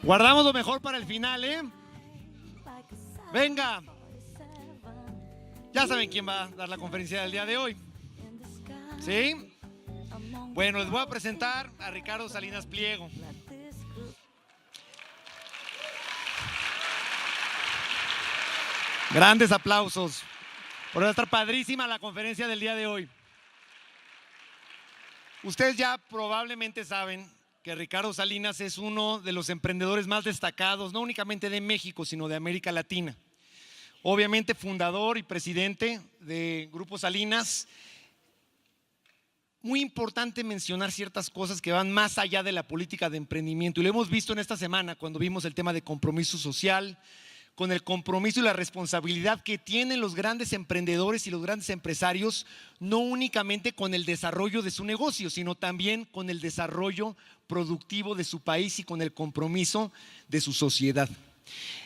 Guardamos lo mejor para el final, ¿eh? Venga. Ya saben quién va a dar la conferencia del día de hoy. ¿Sí? Bueno, les voy a presentar a Ricardo Salinas Pliego. Grandes aplausos. Por estar padrísima la conferencia del día de hoy. Ustedes ya probablemente saben que Ricardo Salinas es uno de los emprendedores más destacados, no únicamente de México, sino de América Latina. Obviamente fundador y presidente de Grupo Salinas. Muy importante mencionar ciertas cosas que van más allá de la política de emprendimiento. Y lo hemos visto en esta semana cuando vimos el tema de compromiso social, con el compromiso y la responsabilidad que tienen los grandes emprendedores y los grandes empresarios, no únicamente con el desarrollo de su negocio, sino también con el desarrollo productivo de su país y con el compromiso de su sociedad.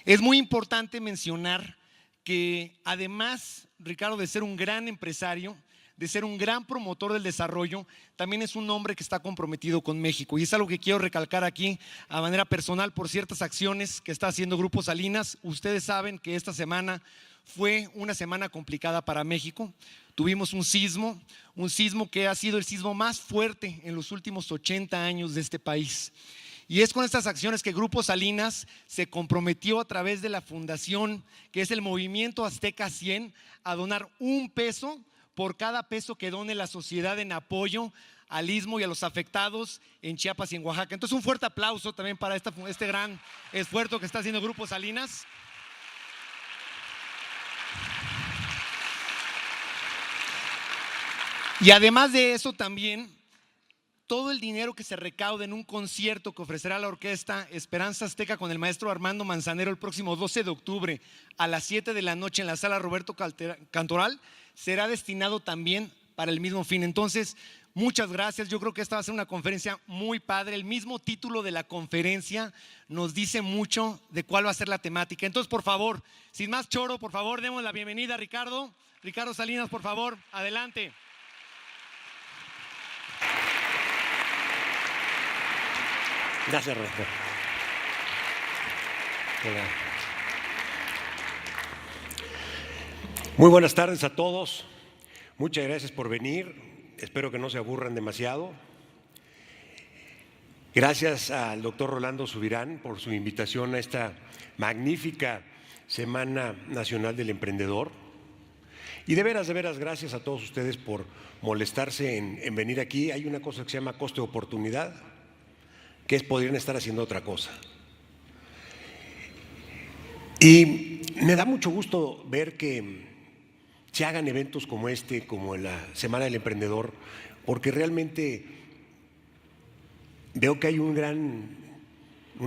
Es muy importante mencionar que además, Ricardo, de ser un gran empresario, de ser un gran promotor del desarrollo, también es un hombre que está comprometido con México. Y es algo que quiero recalcar aquí a manera personal por ciertas acciones que está haciendo Grupo Salinas. Ustedes saben que esta semana fue una semana complicada para México. Tuvimos un sismo que ha sido el sismo más fuerte en los últimos 80 años de este país. Y es con estas acciones que Grupo Salinas se comprometió a través de la fundación, que es el Movimiento Azteca 100, a donar $1 por cada peso que done la sociedad en apoyo al istmo y a los afectados en Chiapas y en Oaxaca. Entonces, un fuerte aplauso también para este gran esfuerzo que está haciendo Grupo Salinas. Y además de eso también, todo el dinero que se recaude en un concierto que ofrecerá la orquesta Esperanza Azteca con el maestro Armando Manzanero el próximo 12 de octubre a las 7 de la noche en la sala Roberto Cantoral, será destinado también para el mismo fin. Entonces, muchas gracias. Yo creo que esta va a ser una conferencia muy padre. El mismo título de la conferencia nos dice mucho de cuál va a ser la temática. Entonces, por favor, sin más choro, por favor, demos la bienvenida a Ricardo. Ricardo Salinas, por favor, adelante. Gracias, Roberto. Muy buenas tardes a todos. Muchas gracias por venir. Espero que no se aburran demasiado. Gracias al doctor Rolando Subirán por su invitación a esta magnífica Semana Nacional del Emprendedor. Y de veras, gracias a todos ustedes por molestarse en venir aquí. Hay una cosa que se llama coste de oportunidad, que podrían estar haciendo otra cosa. Y me da mucho gusto ver que se hagan eventos como este, como la Semana del Emprendedor, porque realmente veo que hay una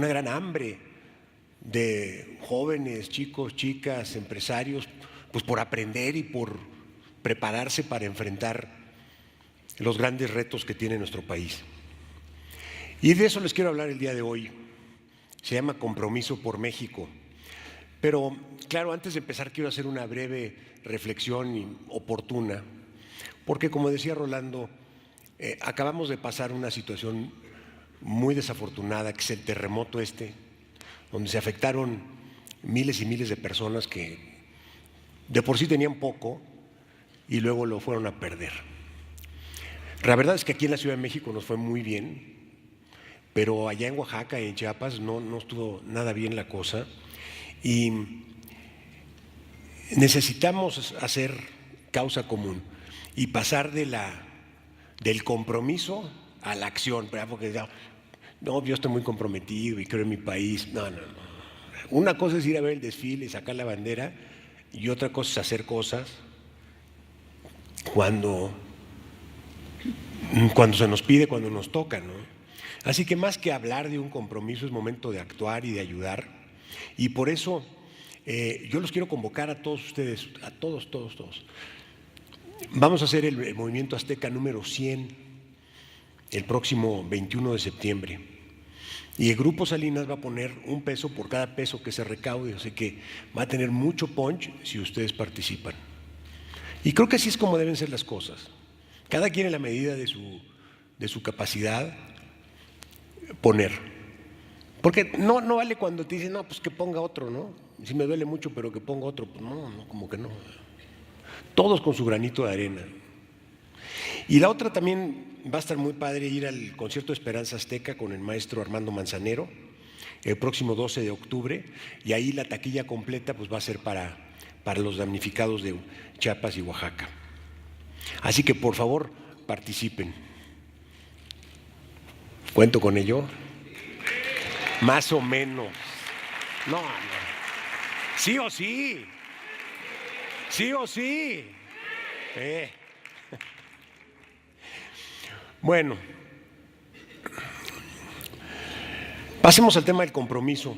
gran hambre de jóvenes, chicos, chicas, empresarios, pues por aprender y por prepararse para enfrentar los grandes retos que tiene nuestro país. Y de eso les quiero hablar el día de hoy. Se llama Compromiso por México. Pero, claro, antes de empezar quiero hacer una breve reflexión oportuna, porque como decía Rolando, acabamos de pasar una situación muy desafortunada, que es el terremoto donde se afectaron miles y miles de personas que de por sí tenían poco y luego lo fueron a perder. La verdad es que aquí en la Ciudad de México nos fue muy bien, pero allá en Oaxaca y en Chiapas no estuvo nada bien la cosa y necesitamos hacer causa común y pasar del compromiso a la acción, porque no, yo estoy muy comprometido y creo en mi país. No. Una cosa es ir a ver el desfile y sacar la bandera y otra cosa es hacer cosas cuando se nos pide, cuando nos toca, ¿no? Así que más que hablar de un compromiso, es momento de actuar y de ayudar. Y por eso yo los quiero convocar a todos ustedes, a todos. Vamos a hacer el Movimiento Azteca número 100 el próximo 21 de septiembre. Y el Grupo Salinas va a poner $1 por cada peso que se recaude, así que va a tener mucho punch si ustedes participan. Y creo que así es como deben ser las cosas. Cada quien en la medida de su capacidad poner. Porque no vale cuando te dicen, no, pues que ponga otro, ¿no? Si me duele mucho, pero que ponga otro, pues no, como que no. Todos con su granito de arena. Y la otra también va a estar muy padre ir al concierto de Esperanza Azteca con el maestro Armando Manzanero el próximo 12 de octubre, y ahí la taquilla completa pues va a ser para los damnificados de Chiapas y Oaxaca. Así que por favor participen. ¿Cuento con ello? Más o menos. No. Sí o sí. Sí o sí. Bueno, pasemos al tema del compromiso.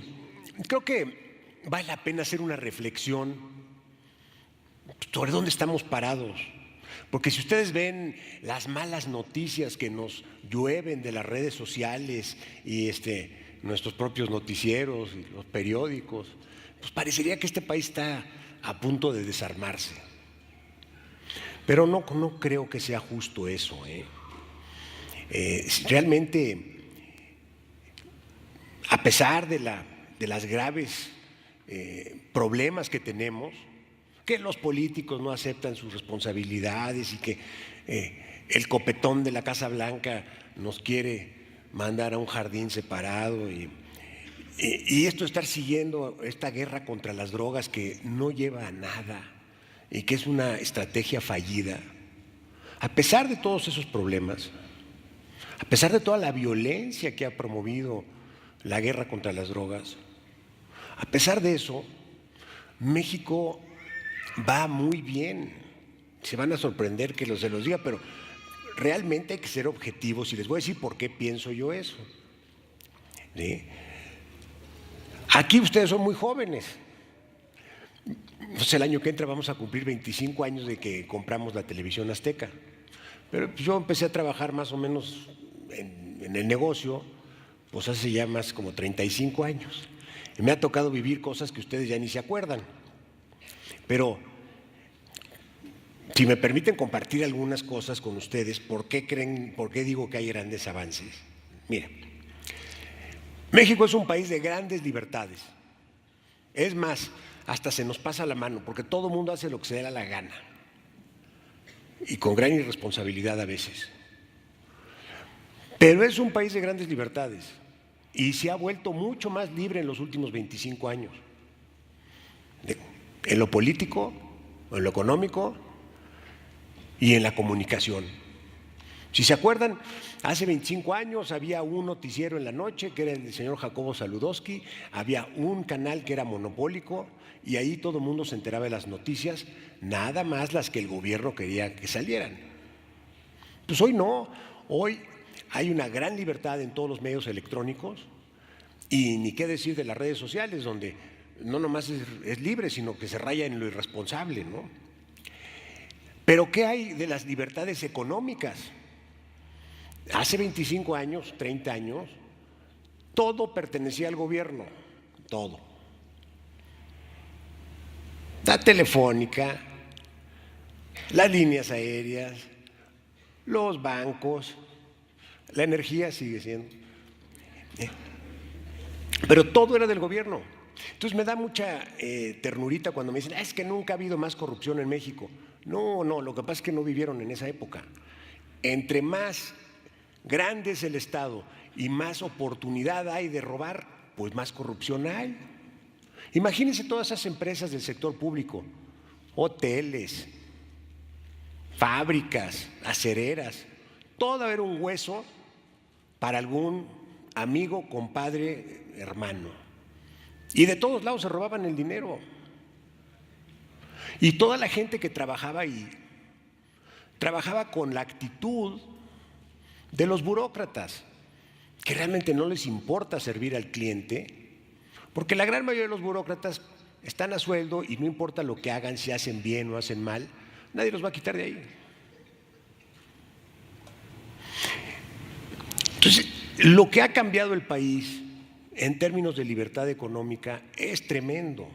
Creo que vale la pena hacer una reflexión sobre dónde estamos parados. Porque si ustedes ven las malas noticias que nos llueven de las redes sociales y nuestros propios noticieros y los periódicos, pues parecería que este país está a punto de desarmarse. Pero no creo que sea justo eso. Realmente, a pesar de las graves problemas que tenemos, que los políticos no aceptan sus responsabilidades y que el copetón de la Casa Blanca nos quiere mandar a un jardín separado y esto de estar siguiendo esta guerra contra las drogas que no lleva a nada y que es una estrategia fallida, a pesar de todos esos problemas, a pesar de toda la violencia que ha promovido la guerra contra las drogas, a pesar de eso, México va muy bien. Se van a sorprender que se los diga, pero realmente hay que ser objetivos y les voy a decir por qué pienso yo eso. ¿Sí? Aquí ustedes son muy jóvenes. Pues el año que entra vamos a cumplir 25 años de que compramos la televisión azteca. Pero yo empecé a trabajar más o menos en el negocio, pues hace ya más como 35 años. Y me ha tocado vivir cosas que ustedes ya ni se acuerdan. Pero si me permiten compartir algunas cosas con ustedes, ¿por qué digo que hay grandes avances? Mira, México es un país de grandes libertades. Es más, hasta se nos pasa la mano, porque todo el mundo hace lo que se le da la gana. Y con gran irresponsabilidad a veces. Pero es un país de grandes libertades. Y se ha vuelto mucho más libre en los últimos 25 años. En lo político, en lo económico y en la comunicación. Si se acuerdan, hace 25 años había un noticiero en la noche que era el del señor Jacobo Saludowski, había un canal que era monopólico y ahí todo el mundo se enteraba de las noticias, nada más las que el gobierno quería que salieran. Pues hoy no, hoy hay una gran libertad en todos los medios electrónicos y ni qué decir de las redes sociales, donde no nomás es libre, sino que se raya en lo irresponsable, ¿no? Pero ¿qué hay de las libertades económicas? Hace 25 años, 30 años, todo pertenecía al gobierno, todo. La telefónica, las líneas aéreas, los bancos, la energía sigue siendo. Pero todo era del gobierno. Entonces me da mucha ternurita cuando me dicen, es que nunca ha habido más corrupción en México. No, lo que pasa es que no vivieron en esa época. Entre más grande es el Estado y más oportunidad hay de robar, pues más corrupción hay. Imagínense todas esas empresas del sector público, hoteles, fábricas, acereras, todo era un hueso para algún amigo, compadre, hermano. Y de todos lados se robaban el dinero. Y toda la gente que trabajaba ahí, trabajaba con la actitud de los burócratas, que realmente no les importa servir al cliente, porque la gran mayoría de los burócratas están a sueldo y no importa lo que hagan, si hacen bien o hacen mal, nadie los va a quitar de ahí. Entonces, lo que ha cambiado el país en términos de libertad económica es tremendo.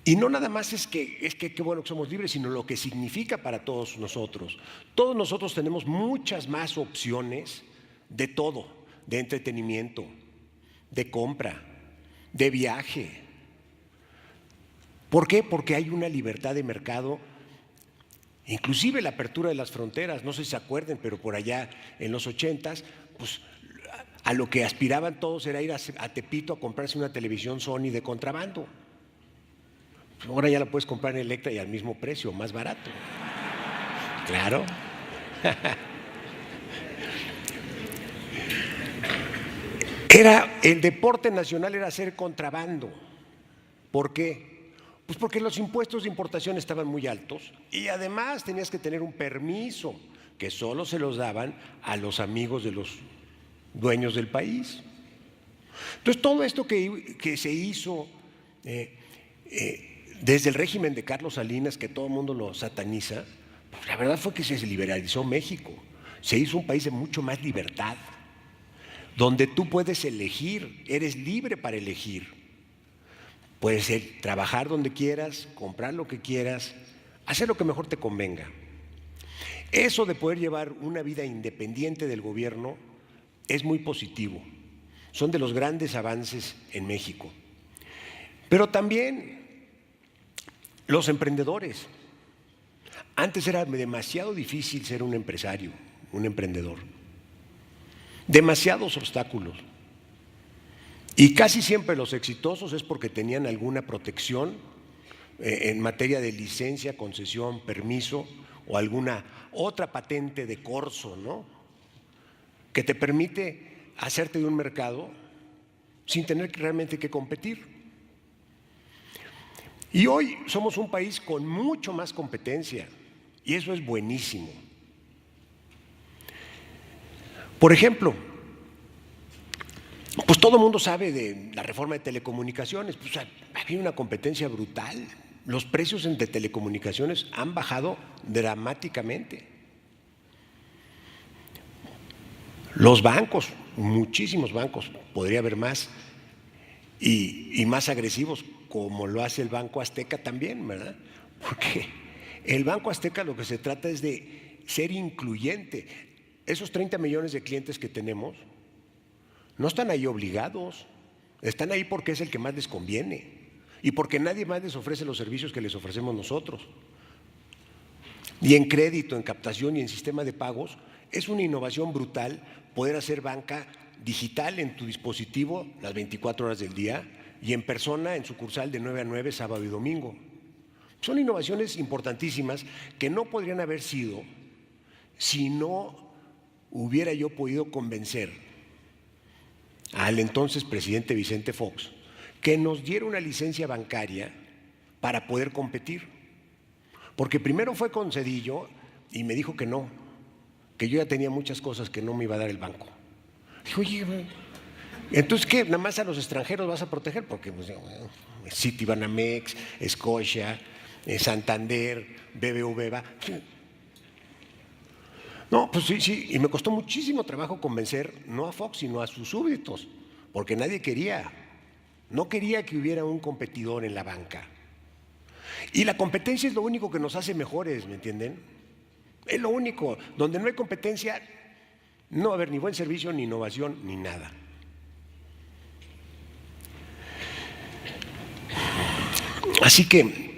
Y no nada más es que qué bueno que somos libres, sino lo que significa para todos nosotros. Todos nosotros tenemos muchas más opciones de todo, de entretenimiento, de compra, de viaje. ¿Por qué? Porque hay una libertad de mercado, inclusive la apertura de las fronteras. No sé si se acuerden, pero por allá en los 80s, pues a lo que aspiraban todos era ir a Tepito a comprarse una televisión Sony de contrabando. Ahora ya la puedes comprar en Electra y al mismo precio, más barato. Claro. El deporte nacional era hacer contrabando. ¿Por qué? Pues porque los impuestos de importación estaban muy altos y además tenías que tener un permiso que solo se los daban a los amigos de los dueños del país. Entonces todo esto que se hizo desde el régimen de Carlos Salinas, que todo el mundo lo sataniza, pues la verdad fue que se liberalizó México. Se hizo un país de mucho más libertad, donde tú puedes elegir, eres libre para elegir. Puedes trabajar donde quieras, comprar lo que quieras, hacer lo que mejor te convenga. Eso de poder llevar una vida independiente del gobierno es muy positivo. Son de los grandes avances en México. Pero también los emprendedores. Antes era demasiado difícil ser un empresario, un emprendedor. Demasiados obstáculos. Y casi siempre los exitosos es porque tenían alguna protección en materia de licencia, concesión, permiso o alguna otra patente de corso, ¿no? Que te permite hacerte de un mercado sin tener realmente que competir. Y hoy somos un país con mucho más competencia y eso es buenísimo. Por ejemplo, pues todo el mundo sabe de la reforma de telecomunicaciones, pues había una competencia brutal. Los precios de telecomunicaciones han bajado dramáticamente. Los bancos, muchísimos bancos, podría haber más, y más agresivos, como lo hace el Banco Azteca también, ¿verdad? Porque el Banco Azteca lo que se trata es de ser incluyente. Esos 30 millones de clientes que tenemos no están ahí obligados, están ahí porque es el que más les conviene y porque nadie más les ofrece los servicios que les ofrecemos nosotros. Y en crédito, en captación y en sistema de pagos, es una innovación brutal poder hacer banca digital en tu dispositivo las 24 horas del día y en persona en sucursal de 9 a 9, sábado y domingo. Son innovaciones importantísimas que no podrían haber sido si no hubiera yo podido convencer al entonces presidente Vicente Fox que nos diera una licencia bancaria para poder competir. Porque primero fue con Cedillo y me dijo que no, que yo ya tenía muchas cosas que no me iba a dar el banco. Dijo, oye, entonces ¿qué? ¿Nada más a los extranjeros vas a proteger? Porque pues, Citibanamex, Scotia, Santander, BBVA. No, pues sí, y me costó muchísimo trabajo convencer no a Fox, sino a sus súbditos, porque nadie quería, no quería que hubiera un competidor en la banca. Y la competencia es lo único que nos hace mejores, ¿me entienden? Es lo único, donde no hay competencia, no va a haber ni buen servicio, ni innovación, ni nada. Así que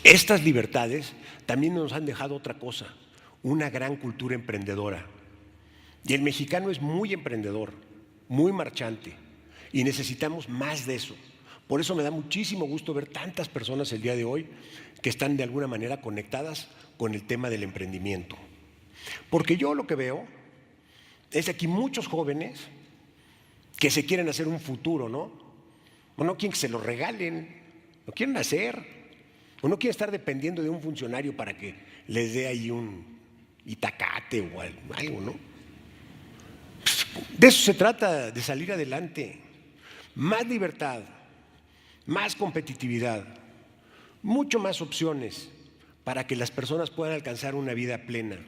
estas libertades también nos han dejado otra cosa, una gran cultura emprendedora. Y el mexicano es muy emprendedor, muy marchante, y necesitamos más de eso. Por eso me da muchísimo gusto ver tantas personas el día de hoy que están de alguna manera conectadas con el tema del emprendimiento. Porque yo lo que veo es aquí muchos jóvenes que se quieren hacer un futuro, ¿no? O no quieren que se lo regalen, lo quieren hacer, o no quieren estar dependiendo de un funcionario para que les dé ahí un itacate o algo, ¿no? De eso se trata, de salir adelante. Más libertad, más competitividad, mucho más opciones para que las personas puedan alcanzar una vida plena.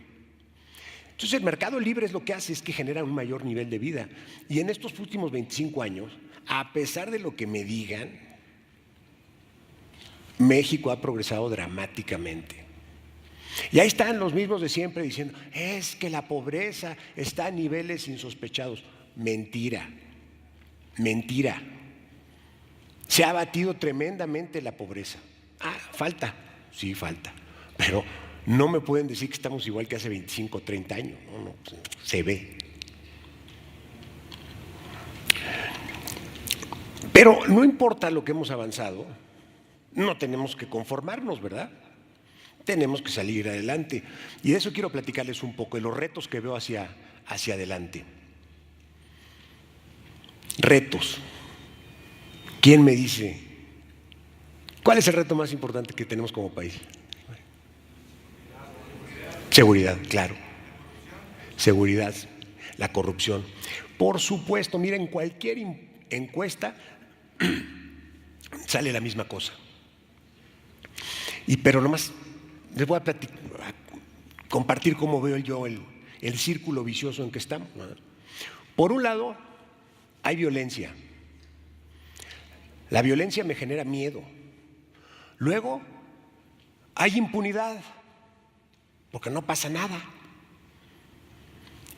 Entonces el mercado libre es lo que hace, es que genera un mayor nivel de vida. Y en estos últimos 25 años, a pesar de lo que me digan, México ha progresado dramáticamente. Y ahí están los mismos de siempre diciendo, es que la pobreza está a niveles insospechados. Mentira. Mentira. Se ha abatido tremendamente la pobreza. Falta. Sí, falta. Pero no me pueden decir que estamos igual que hace 25 o 30 años. No, se ve. Pero no importa lo que hemos avanzado, no tenemos que conformarnos, ¿verdad? Tenemos que salir adelante. Y de eso quiero platicarles un poco, de los retos que veo hacia adelante. Retos. ¿Quién me dice cuál es el reto más importante que tenemos como país? Seguridad, claro. Seguridad, la corrupción. Por supuesto, miren, cualquier encuesta sale la misma cosa. Pero nomás les voy a compartir cómo veo yo el círculo vicioso en que estamos. Por un lado, hay violencia. La violencia me genera miedo. Luego, hay impunidad, porque no pasa nada.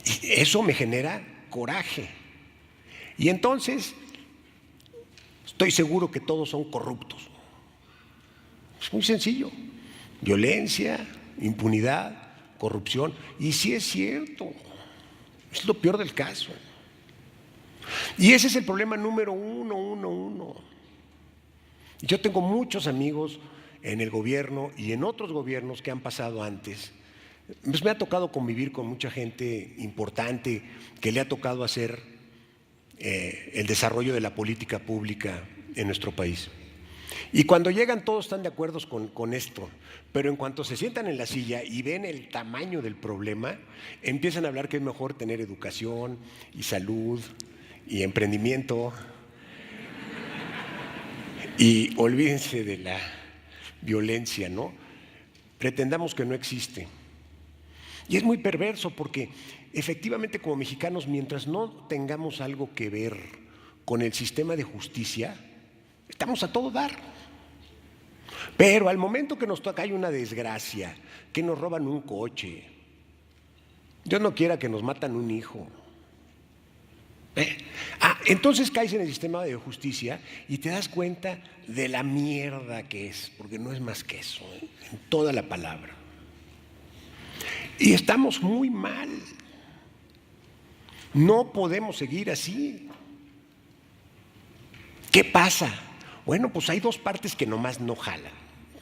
Y eso me genera coraje. Y entonces, estoy seguro que todos son corruptos. Es muy sencillo. Violencia, impunidad, corrupción. Y sí es cierto, es lo peor del caso. Y ese es el problema número uno. Yo tengo muchos amigos en el gobierno y en otros gobiernos que han pasado antes. Pues me ha tocado convivir con mucha gente importante que le ha tocado hacer el desarrollo de la política pública en nuestro país. Y cuando llegan todos están de acuerdo con esto, pero en cuanto se sientan en la silla y ven el tamaño del problema, empiezan a hablar que es mejor tener educación y salud y emprendimiento y olvídense de la violencia, ¿no? Pretendamos que no existe. Y es muy perverso porque efectivamente como mexicanos, mientras no tengamos algo que ver con el sistema de justicia, estamos a todo dar. Pero al momento que nos toca, hay una desgracia, que nos roban un coche, Dios no quiera que nos matan un hijo. Entonces caes en el sistema de justicia y te das cuenta de la mierda que es, porque no es más que eso, en toda la palabra. Y estamos muy mal. No podemos seguir así. ¿Qué pasa? Bueno, pues hay dos partes que nomás no jalan,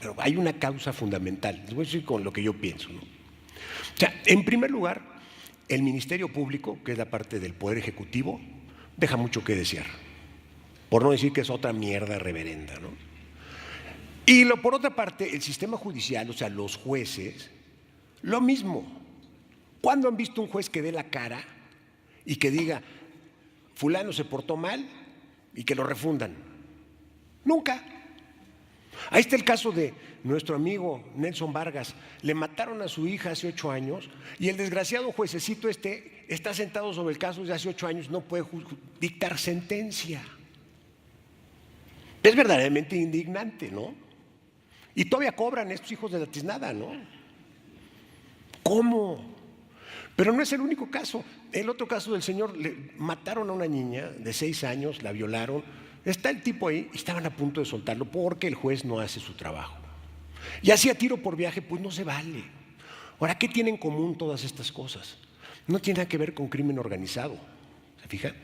pero hay una causa fundamental. Les voy a decir con lo que yo pienso, ¿no? O sea, en primer lugar, el Ministerio Público, que es la parte del Poder Ejecutivo, deja mucho que desear, por no decir que es otra mierda reverenda, ¿no? Y por otra parte, el sistema judicial, o sea, los jueces, lo mismo. ¿Cuándo han visto un juez que dé la cara y que diga, fulano se portó mal y que lo refundan? Nunca. Ahí está el caso de nuestro amigo Nelson Vargas. Le mataron a su hija hace 8 años y el desgraciado juececito está sentado sobre el caso desde hace 8 años, no puede dictar sentencia. Es verdaderamente indignante, ¿no? Y todavía cobran estos hijos de la tiznada, ¿no? ¿Cómo? Pero no es el único caso. El otro caso del señor, le mataron a una niña de 6 años, la violaron. Está el tipo ahí y estaban a punto de soltarlo porque el juez no hace su trabajo. Y así a tiro por viaje, pues no se vale. Ahora, ¿qué tienen en común todas estas cosas? No tiene nada que ver con crimen organizado. ¿Se fijan?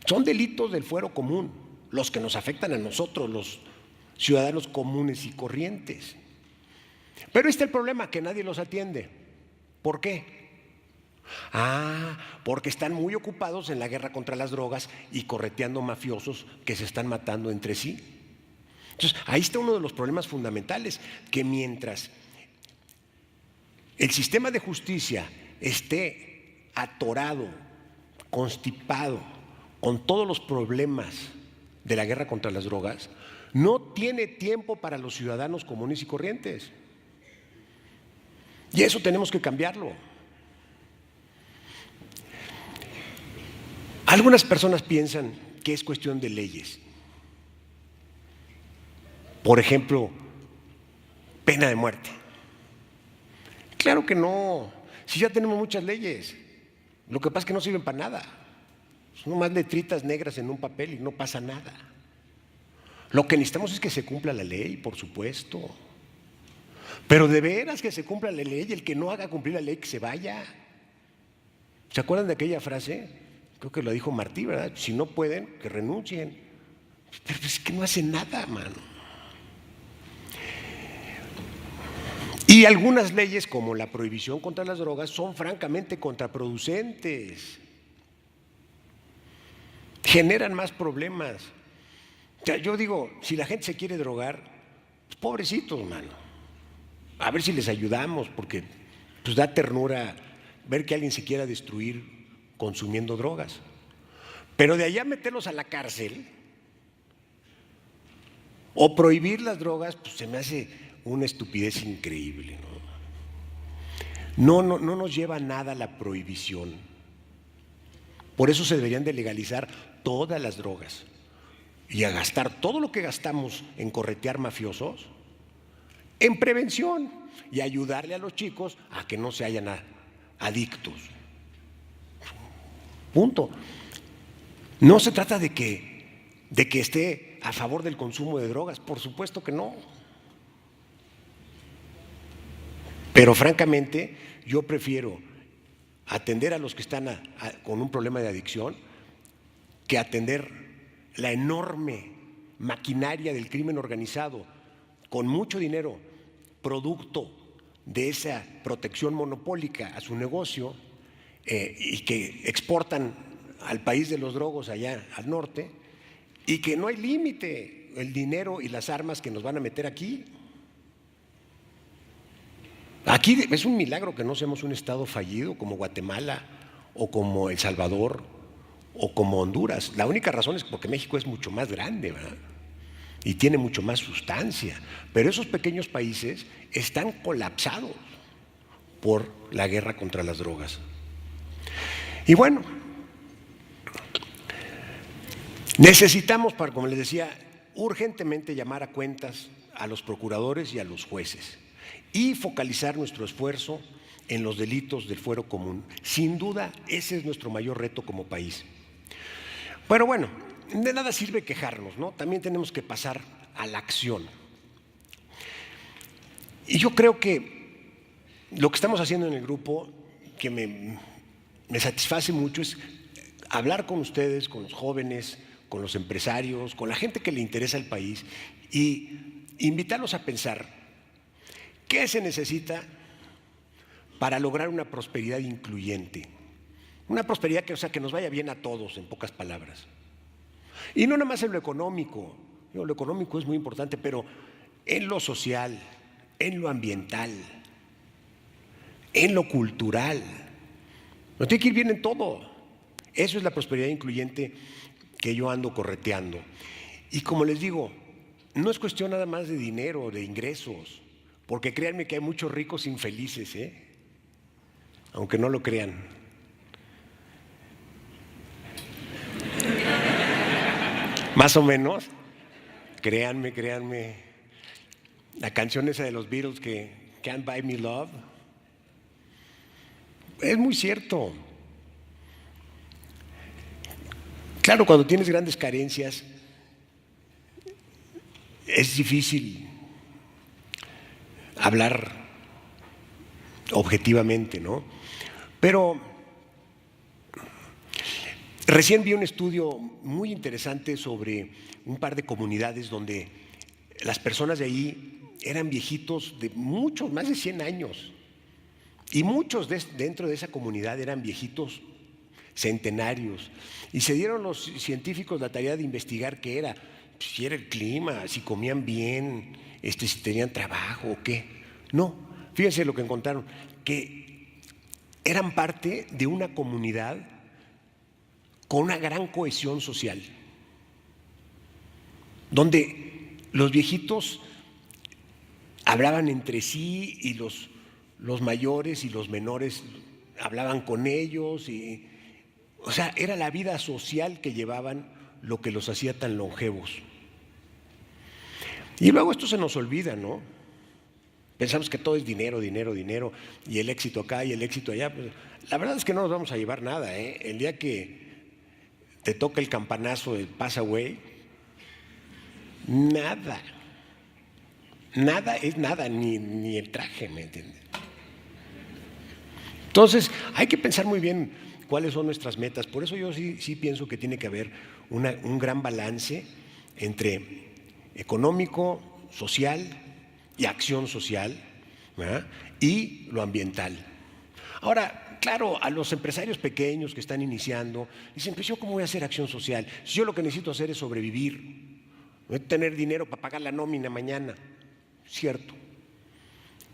Son delitos del fuero común, los que nos afectan a nosotros, los ciudadanos comunes y corrientes. Pero está el problema, que nadie los atiende. ¿Por qué? Porque están muy ocupados en la guerra contra las drogas y correteando mafiosos que se están matando entre sí. Entonces, ahí está uno de los problemas fundamentales, que mientras el sistema de justicia esté atorado, constipado, con todos los problemas de la guerra contra las drogas, no tiene tiempo para los ciudadanos comunes y corrientes. Y eso tenemos que cambiarlo. Algunas personas piensan que es cuestión de leyes. Por ejemplo, pena de muerte. Claro que no, si ya tenemos muchas leyes, lo que pasa es que no sirven para nada. Son nomás letritas negras en un papel y no pasa nada. Lo que necesitamos es que se cumpla la ley, por supuesto. Pero de veras que se cumpla la ley, el que no haga cumplir la ley, que se vaya. ¿Se acuerdan de aquella frase? Creo que lo dijo Martí, ¿verdad? Si no pueden, que renuncien. Pero es que no hacen nada, mano. Y algunas leyes, como la prohibición contra las drogas, son francamente contraproducentes. Generan más problemas. O sea, yo digo, si la gente se quiere drogar, pues pobrecitos, mano. A ver si les ayudamos, porque pues da ternura ver que alguien se quiera destruir consumiendo drogas. Pero de allá meterlos a la cárcel o prohibir las drogas, pues se me hace una estupidez increíble, ¿no? No nos lleva a nada la prohibición. Por eso se deberían de legalizar todas las drogas y a gastar todo lo que gastamos en corretear mafiosos en prevención y ayudarle a los chicos a que no se hayan adictos. Punto. No se trata de que esté a favor del consumo de drogas, por supuesto que no. Pero francamente, yo prefiero atender a los que están con un problema de adicción que atender la enorme maquinaria del crimen organizado con mucho dinero, producto de esa protección monopólica a su negocio y que exportan al país de los drogos allá al norte y que no hay límite el dinero y las armas que nos van a meter aquí. Aquí es un milagro que no seamos un estado fallido como Guatemala o como El Salvador o como Honduras. La única razón es porque México es mucho más grande, ¿verdad? Y tiene mucho más sustancia. Pero esos pequeños países están colapsados por la guerra contra las drogas. Y bueno, necesitamos, como les decía, urgentemente llamar a cuentas a los procuradores y a los jueces y focalizar nuestro esfuerzo en los delitos del fuero común. Sin duda, ese es nuestro mayor reto como país. Pero bueno, de nada sirve quejarnos, ¿no? También tenemos que pasar a la acción. Y yo creo que lo que estamos haciendo en el grupo, que me satisface mucho, es hablar con ustedes, con los jóvenes, con los empresarios, con la gente que le interesa el país y invitarlos a pensar qué se necesita para lograr una prosperidad incluyente. Una prosperidad que nos vaya bien a todos, en pocas palabras. Y no nada más en lo económico. Lo económico es muy importante, pero en lo social, en lo ambiental, en lo cultural. Nos tiene que ir bien en todo. Eso es la prosperidad incluyente que yo ando correteando. Y como les digo, no es cuestión nada más de dinero, de ingresos, porque créanme que hay muchos ricos infelices, aunque no lo crean. Más o menos, créanme. La canción esa de los Beatles que Can't Buy Me Love, es muy cierto. Claro, cuando tienes grandes carencias, es difícil hablar objetivamente, ¿no? Pero recién vi un estudio muy interesante sobre un par de comunidades donde las personas de ahí eran viejitos de muchos, más de 100 años. Y muchos dentro de esa comunidad eran viejitos centenarios. Y se dieron los científicos la tarea de investigar qué era, si era el clima, si comían bien, si tenían trabajo o qué. No, fíjense lo que encontraron, que eran parte de una comunidad con una gran cohesión social, donde los viejitos hablaban entre sí y los mayores y los menores hablaban con ellos. O sea, era la vida social que llevaban lo que los hacía tan longevos. Y luego esto se nos olvida, ¿no? Pensamos que todo es dinero, y el éxito acá y el éxito allá. Pues, la verdad es que no nos vamos a llevar nada, El día que te toca el campanazo de pasa, güey, nada. Nada es nada, ni el traje, ¿me entiendes? Entonces, hay que pensar muy bien cuáles son nuestras metas. Por eso yo sí pienso que tiene que haber un gran balance entre económico, social y acción social, ¿verdad? Y lo ambiental. Ahora, claro, a los empresarios pequeños que están iniciando, dicen, pues yo cómo voy a hacer acción social, si yo lo que necesito hacer es sobrevivir, no tener dinero para pagar la nómina mañana. Cierto.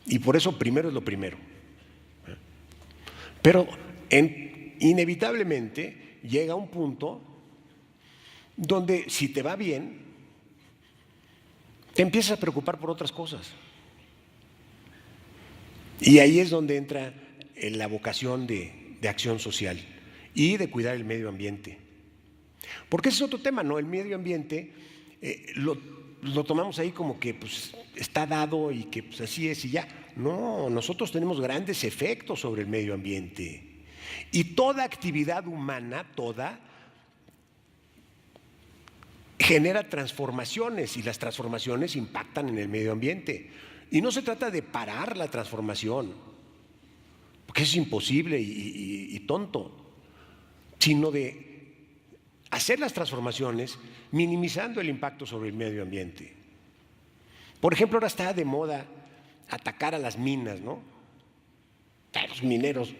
Y por eso primero es lo primero. Pero inevitablemente llega un punto donde si te va bien, te empiezas a preocupar por otras cosas. Y ahí es donde entra la vocación de acción social y de cuidar el medio ambiente. Porque ese es otro tema, ¿no? El medio ambiente lo tomamos ahí como que pues, está dado y que pues, así es y ya. No, nosotros tenemos grandes efectos sobre el medio ambiente. Y toda actividad humana, genera transformaciones y las transformaciones impactan en el medio ambiente. Y no se trata de parar la transformación, porque eso es imposible y tonto, sino de hacer las transformaciones minimizando el impacto sobre el medio ambiente. Por ejemplo, ahora está de moda atacar a las minas, ¿no? Los mineros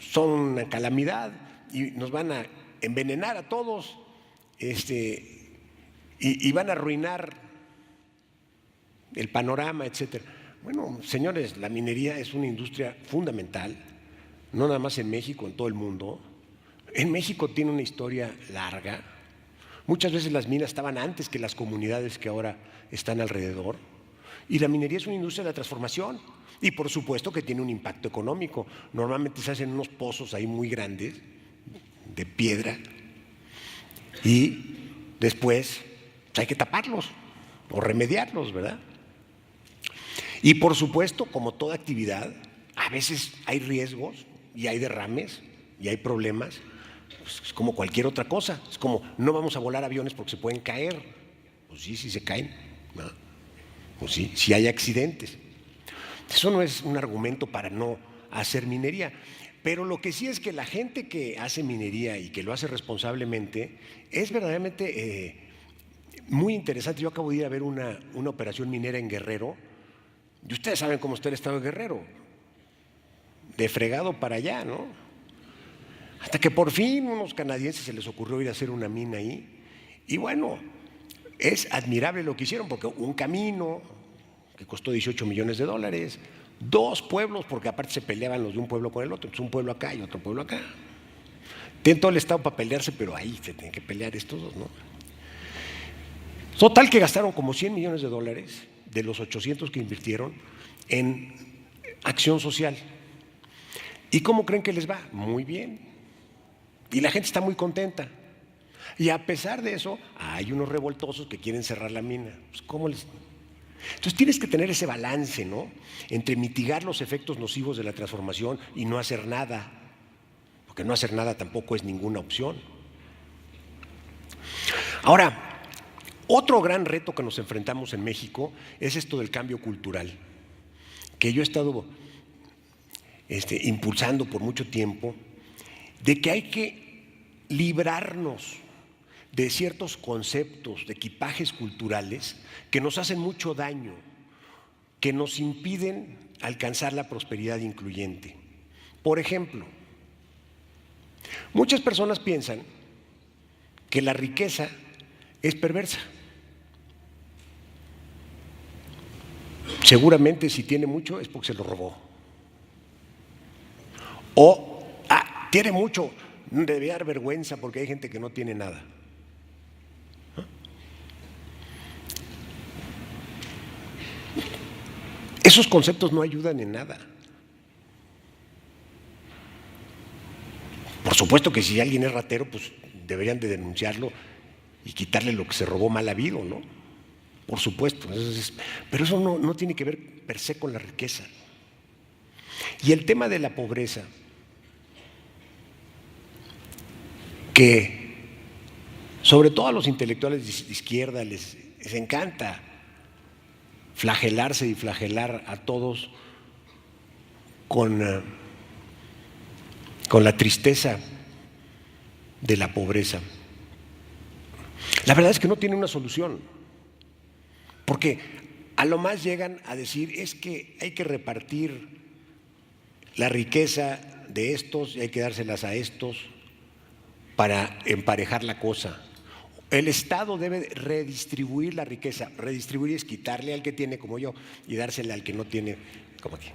son una calamidad y nos van a envenenar a todos y van a arruinar el panorama, etcétera. Bueno, señores, la minería es una industria fundamental, no nada más en México, en todo el mundo. En México tiene una historia larga. Muchas veces las minas estaban antes que las comunidades que ahora están alrededor. Y la minería es una industria de la transformación. Y por supuesto que tiene un impacto económico. Normalmente se hacen unos pozos ahí muy grandes de piedra y después hay que taparlos o remediarlos, ¿verdad? Y por supuesto, como toda actividad, a veces hay riesgos y hay derrames y hay problemas. Pues es como cualquier otra cosa. Es como no vamos a volar aviones porque se pueden caer. Pues sí, si se caen, ¿no? Pues sí, si hay accidentes. Eso no es un argumento para no hacer minería. Pero lo que sí es que la gente que hace minería y que lo hace responsablemente es verdaderamente muy interesante. Yo acabo de ir a ver una operación minera en Guerrero. Y ustedes saben cómo está el estado de Guerrero. De fregado para allá, ¿no? Hasta que por fin unos canadienses se les ocurrió ir a hacer una mina ahí. Y bueno, es admirable lo que hicieron, porque un camino que costó $18 millones, 2 pueblos, porque aparte se peleaban los de un pueblo con el otro, entonces un pueblo acá y otro pueblo acá. Tienen todo el estado para pelearse, pero ahí se tienen que pelear estos dos, ¿no? Total que gastaron como $100 millones de los 800 que invirtieron en acción social. ¿Y cómo creen que les va? Muy bien. Y la gente está muy contenta. Y a pesar de eso, hay unos revoltosos que quieren cerrar la mina. Pues, ¿cómo les...? Entonces tienes que tener ese balance, ¿no? Entre mitigar los efectos nocivos de la transformación y no hacer nada. Porque no hacer nada tampoco es ninguna opción. Ahora, otro gran reto que nos enfrentamos en México es esto del cambio cultural, que yo he estado impulsando por mucho tiempo, de que hay que librarnos de ciertos conceptos, de equipajes culturales que nos hacen mucho daño, que nos impiden alcanzar la prosperidad incluyente. Por ejemplo, muchas personas piensan que la riqueza es perversa. Seguramente si tiene mucho es porque se lo robó. O, tiene mucho, debe dar vergüenza porque hay gente que no tiene nada. Esos conceptos no ayudan en nada. Por supuesto que si alguien es ratero, pues deberían de denunciarlo y quitarle lo que se robó mal habido, ¿no? Por supuesto. Pero eso no tiene que ver per se con la riqueza. Y el tema de la pobreza, que Sobre todo a los intelectuales de izquierda les encanta flagelarse y flagelar a todos con la tristeza de la pobreza. La verdad es que no tiene una solución, porque a lo más llegan a decir es que hay que repartir la riqueza de estos y hay que dárselas a estos para emparejar la cosa. El Estado debe redistribuir la riqueza. Redistribuir es quitarle al que tiene como yo y dársela al que no tiene como que.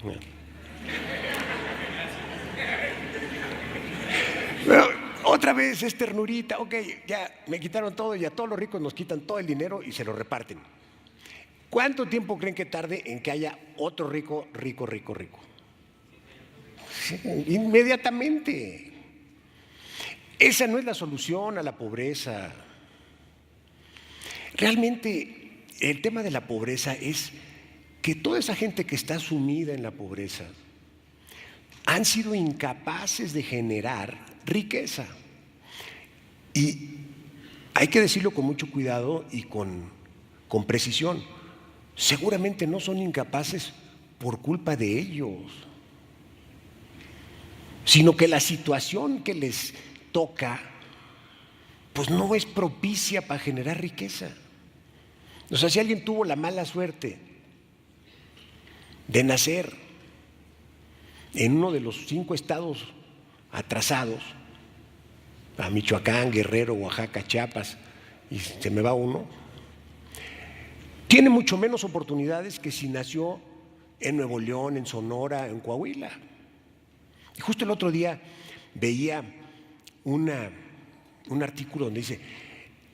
Pero otra vez es ternurita, ok, ya me quitaron todo y a todos los ricos nos quitan todo el dinero y se lo reparten. ¿Cuánto tiempo creen que tarde en que haya otro rico? Sí, inmediatamente. Esa no es la solución a la pobreza. Realmente el tema de la pobreza es que toda esa gente que está sumida en la pobreza han sido incapaces de generar riqueza. Y hay que decirlo con mucho cuidado y con precisión. Seguramente no son incapaces por culpa de ellos, sino que la situación que les toca pues no es propicia para generar riqueza. O sea, si alguien tuvo la mala suerte de nacer en uno de los 5 estados atrasados, a Michoacán, Guerrero, Oaxaca, Chiapas, y se me va uno, tiene mucho menos oportunidades que si nació en Nuevo León, en Sonora, en Coahuila. Y justo el otro día veía un artículo donde dice,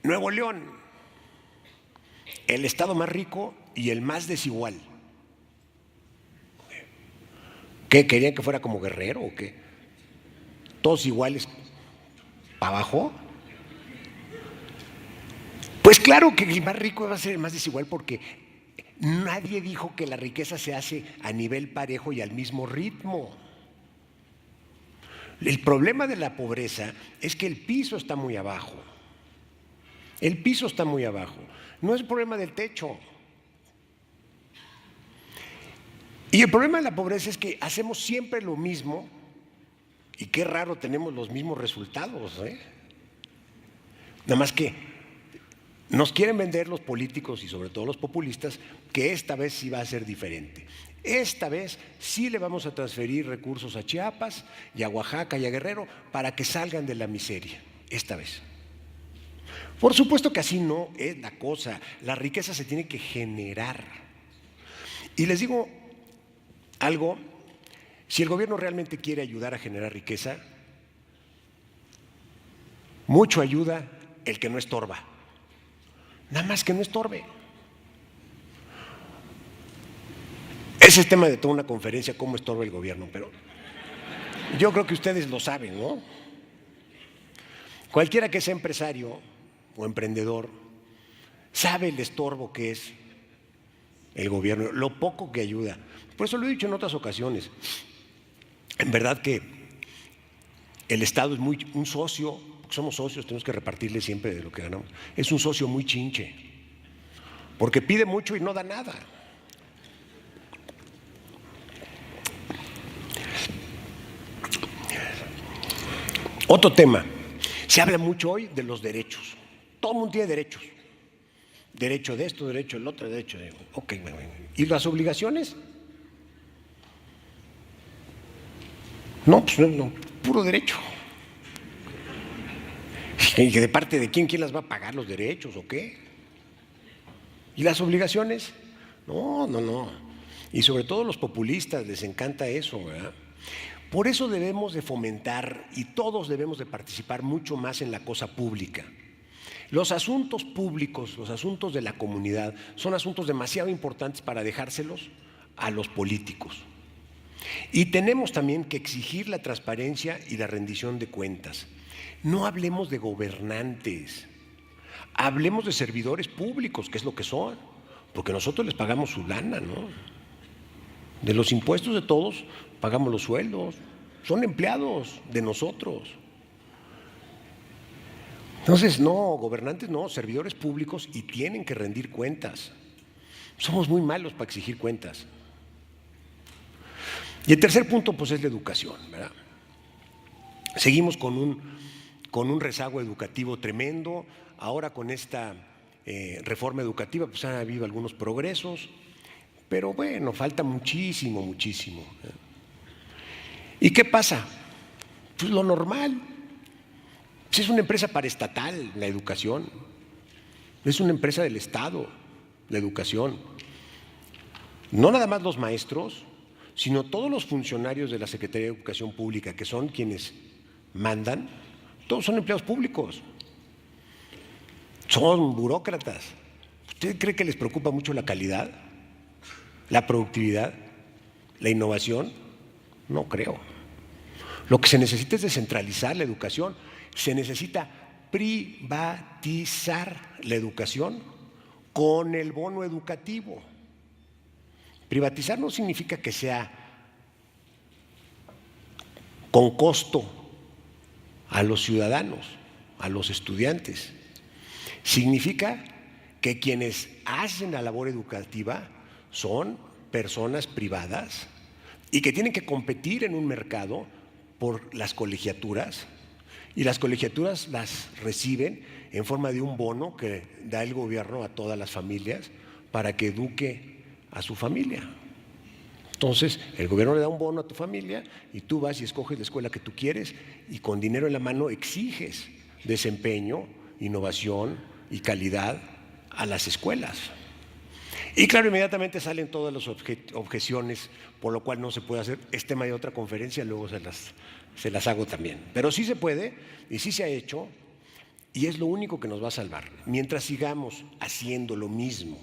Nuevo León, el estado más rico y el más desigual. ¿Qué? ¿Querían que fuera como Guerrero o qué? ¿Todos iguales para abajo? Pues claro que el más rico va a ser el más desigual porque nadie dijo que la riqueza se hace a nivel parejo y al mismo ritmo. El problema de la pobreza es que el piso está muy abajo. El piso está muy abajo. No es el problema del techo. Y el problema de la pobreza es que hacemos siempre lo mismo y qué raro tenemos los mismos resultados, Nada más que nos quieren vender los políticos y sobre todo los populistas que esta vez sí va a ser diferente. Esta vez sí le vamos a transferir recursos a Chiapas y a Oaxaca y a Guerrero para que salgan de la miseria, esta vez. Por supuesto que así no es la cosa, la riqueza se tiene que generar. Y les digo algo, si el gobierno realmente quiere ayudar a generar riqueza, mucho ayuda el que no estorba, nada más que no estorbe. Ese es tema de toda una conferencia, cómo estorba el gobierno, pero yo creo que ustedes lo saben, ¿no? Cualquiera que sea empresario o emprendedor sabe el estorbo que es el gobierno, lo poco que ayuda. Por eso lo he dicho en otras ocasiones. En verdad que el Estado es un socio, somos socios, tenemos que repartirle siempre de lo que ganamos. Es un socio muy chinche, porque pide mucho y no da nada. Otro tema, se habla mucho hoy de los derechos. Todo el mundo tiene derechos. Derecho de esto, derecho del otro, derecho de... Ok, ¿y las obligaciones? No, pues no, puro derecho. ¿Y de parte de quién las va a pagar los derechos o qué? ¿Y las obligaciones? No. Y sobre todo los populistas les encanta eso, ¿verdad? Por eso debemos de fomentar y todos debemos de participar mucho más en la cosa pública. Los asuntos públicos, los asuntos de la comunidad son asuntos demasiado importantes para dejárselos a los políticos. Y tenemos también que exigir la transparencia y la rendición de cuentas. No hablemos de gobernantes, hablemos de servidores públicos, que es lo que son, porque nosotros les pagamos su lana, ¿no? De los impuestos de todos pagamos los sueldos, son empleados de nosotros. Entonces, no, gobernantes no, servidores públicos y tienen que rendir cuentas. Somos muy malos para exigir cuentas. Y el tercer punto, pues, es la educación, ¿verdad? Seguimos con un rezago educativo tremendo. Ahora con esta reforma educativa, pues ha habido algunos progresos, pero bueno, falta muchísimo, muchísimo. ¿Y qué pasa? Pues lo normal. Pues es una empresa paraestatal la educación. Es una empresa del Estado la educación. No nada más los maestros, sino todos los funcionarios de la Secretaría de Educación Pública, que son quienes mandan, todos son empleados públicos. Son burócratas. ¿Usted cree que les preocupa mucho la calidad, la productividad, la innovación? No creo. Lo que se necesita es descentralizar la educación. Se necesita privatizar la educación con el bono educativo. Privatizar no significa que sea con costo a los ciudadanos, a los estudiantes. Significa que quienes hacen la labor educativa son personas privadas y que tienen que competir en un mercado por las colegiaturas, y las colegiaturas las reciben en forma de un bono que da el gobierno a todas las familias para que eduque a su familia. Entonces, el gobierno le da un bono a tu familia y tú vas y escoges la escuela que tú quieres y con dinero en la mano exiges desempeño, innovación y calidad a las escuelas. Y claro, inmediatamente salen todas las objeciones, por lo cual no se puede hacer. Es tema de otra conferencia, luego se las hago también. Pero sí se puede y sí se ha hecho y es lo único que nos va a salvar. Mientras sigamos haciendo lo mismo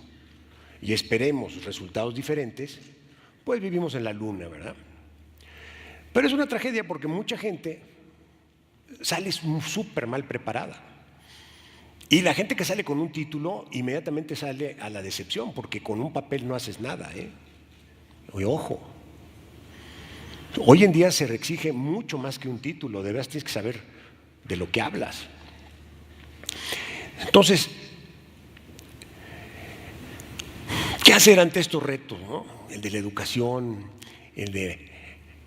y esperemos resultados diferentes, pues vivimos en la luna, ¿verdad? Pero es una tragedia porque mucha gente sale súper mal preparada. Y la gente que sale con un título inmediatamente sale a la decepción porque con un papel no haces nada, ¿eh? Ojo. Hoy en día se exige mucho más que un título, de veras tienes que saber de lo que hablas. Entonces, ¿qué hacer ante estos retos, no? El de la educación, el de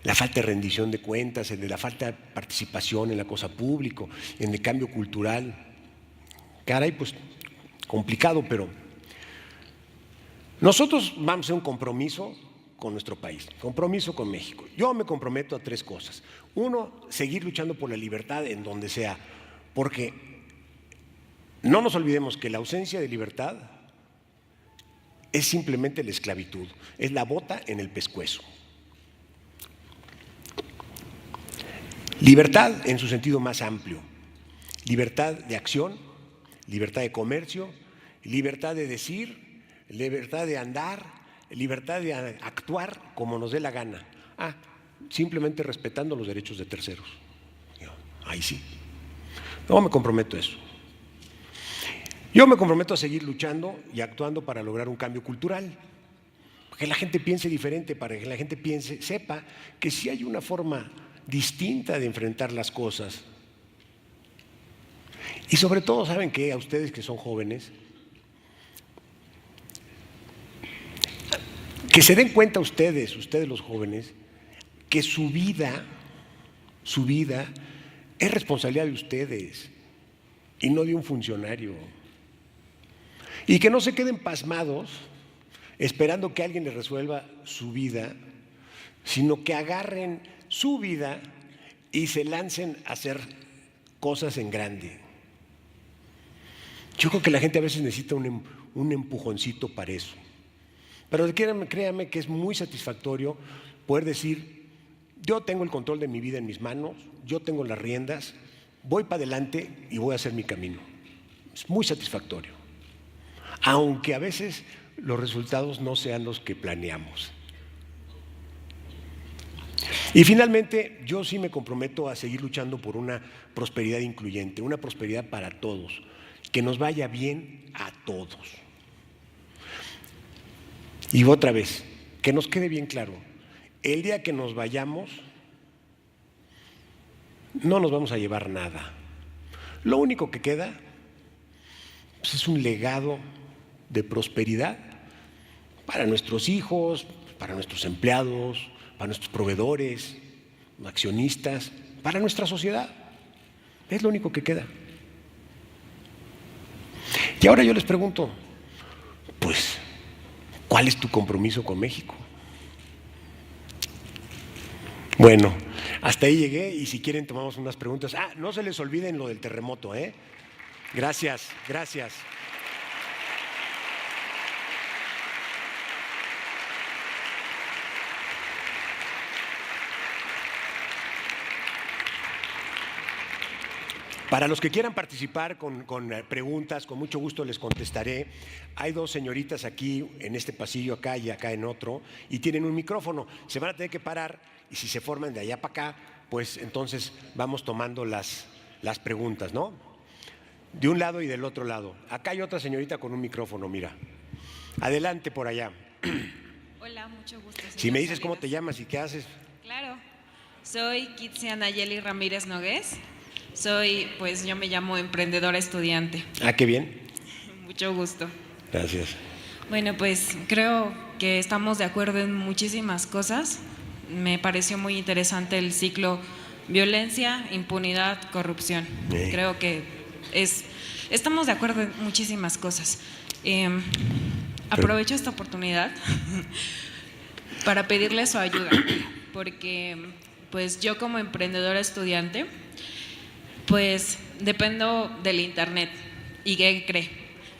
la falta de rendición de cuentas, el de la falta de participación en la cosa pública, en el cambio cultural. Caray, pues complicado, pero nosotros vamos a hacer un compromiso con nuestro país, compromiso con México. Yo me comprometo a 3 cosas. 1, seguir luchando por la libertad en donde sea, porque no nos olvidemos que la ausencia de libertad es simplemente la esclavitud, es la bota en el pescuezo. Libertad en su sentido más amplio, libertad de acción, libertad de comercio, libertad de decir, libertad de andar, libertad de actuar como nos dé la gana. Simplemente respetando los derechos de terceros. Ahí sí. No me comprometo a eso. Yo me comprometo a seguir luchando y actuando para lograr un cambio cultural. Para que la gente piense diferente, para que la gente sepa que sí hay una forma distinta de enfrentar las cosas. Y sobre todo, ¿saben qué? A ustedes que son jóvenes, que se den cuenta ustedes los jóvenes, que su vida es responsabilidad de ustedes y no de un funcionario. Y que no se queden pasmados esperando que alguien les resuelva su vida, sino que agarren su vida y se lancen a hacer cosas en grande. Yo creo que la gente a veces necesita un empujoncito para eso. Pero créanme que es muy satisfactorio poder decir, yo tengo el control de mi vida en mis manos, yo tengo las riendas, voy para adelante y voy a hacer mi camino. Es muy satisfactorio. Aunque a veces los resultados no sean los que planeamos. Y finalmente, yo sí me comprometo a seguir luchando por una prosperidad incluyente, una prosperidad para todos, que nos vaya bien a todos. Y otra vez, que nos quede bien claro, el día que nos vayamos, no nos vamos a llevar nada. Lo único que queda pues, es un legado de prosperidad para nuestros hijos, para nuestros empleados, para nuestros proveedores, accionistas, para nuestra sociedad. Es lo único que queda. Y ahora yo les pregunto, pues, ¿cuál es tu compromiso con México? Bueno, hasta ahí llegué y si quieren tomamos unas preguntas. No se les olviden lo del terremoto, ¿eh? Gracias, gracias. Para los que quieran participar con preguntas, con mucho gusto les contestaré. Hay dos señoritas aquí en este pasillo, acá y acá en otro, y tienen un micrófono. Se van a tener que parar y si se forman de allá para acá, pues entonces vamos tomando las preguntas, ¿no? De un lado y del otro lado. Acá hay otra señorita con un micrófono, mira. Adelante por allá. Hola, mucho gusto. Si me dices cómo te llamas y qué haces. Claro, soy Kitsia Nayeli Ramírez Nogués. Pues yo me llamo emprendedora estudiante. Qué bien. Mucho gusto. Gracias. Bueno, pues creo que estamos de acuerdo en muchísimas cosas. Me pareció muy interesante el ciclo violencia, impunidad, corrupción. Creo que estamos de acuerdo en muchísimas cosas. Aprovecho esta oportunidad para pedirle su ayuda, porque pues yo como emprendedora estudiante pues dependo del internet. ¿Y qué cree?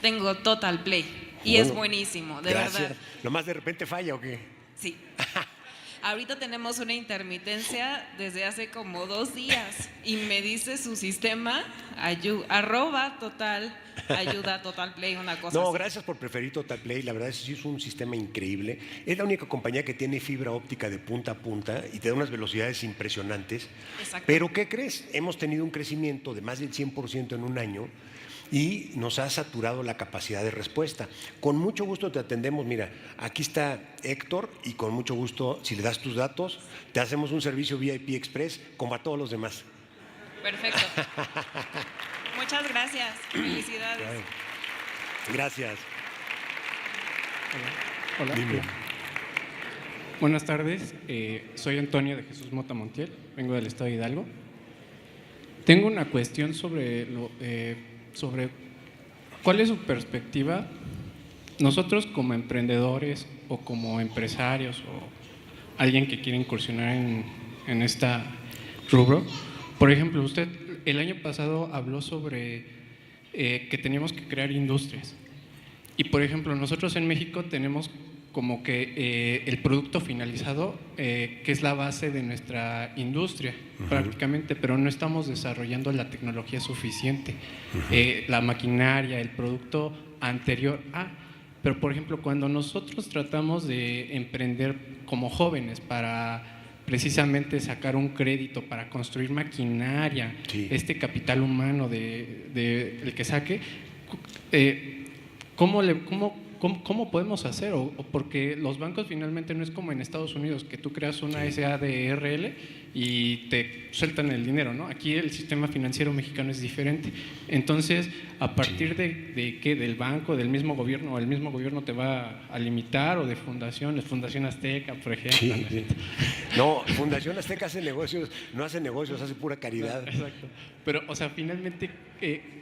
Tengo Total Play y es buenísimo, de gracias. verdad. ¿Nomás de repente falla o qué? Sí. Ahorita tenemos una intermitencia desde hace como 2 días y me dice su sistema @ayuda Total Play, una cosa No, así. gracias por preferir Total Play. La verdad es que sí es un sistema increíble. Es la única compañía que tiene fibra óptica de punta a punta y te da unas velocidades impresionantes. Exacto. Pero ¿qué crees? Hemos tenido un crecimiento de más del 100% en un año y nos ha saturado la capacidad de respuesta. Con mucho gusto te atendemos. Mira, aquí está Héctor y con mucho gusto, si le das tus datos, te hacemos un servicio VIP Express como a todos los demás. Perfecto. Muchas gracias. Felicidades. Gracias. Hola. Dime. Buenas tardes. Soy Antonio de Jesús Mota Montiel. Vengo del estado de Hidalgo. Tengo una cuestión sobre cuál es su perspectiva. Nosotros como emprendedores o como empresarios o alguien que quiere incursionar en esta rubro. Por ejemplo, usted el año pasado habló sobre que teníamos que crear industrias. Y por ejemplo, nosotros en México tenemos como que el producto finalizado, que es la base de nuestra industria, prácticamente, pero no estamos desarrollando la tecnología suficiente, la maquinaria, el producto anterior a. Pero por ejemplo, cuando nosotros tratamos de emprender como jóvenes para precisamente sacar un crédito para construir maquinaria, sí, este capital humano el que saque, ¿cómo podemos hacer? Porque los bancos finalmente no es como en Estados Unidos, que tú creas una SADRL y te sueltan el dinero, ¿no? Aquí el sistema financiero mexicano es diferente. Entonces, a partir de ¿qué? ¿Del banco, del mismo gobierno? ¿O el mismo gobierno te va a limitar? ¿O de fundaciones? Fundación Azteca, por ejemplo. Sí. No, Fundación Azteca hace negocios, no hace negocios, hace pura caridad. Exacto. Pero, o sea, finalmente,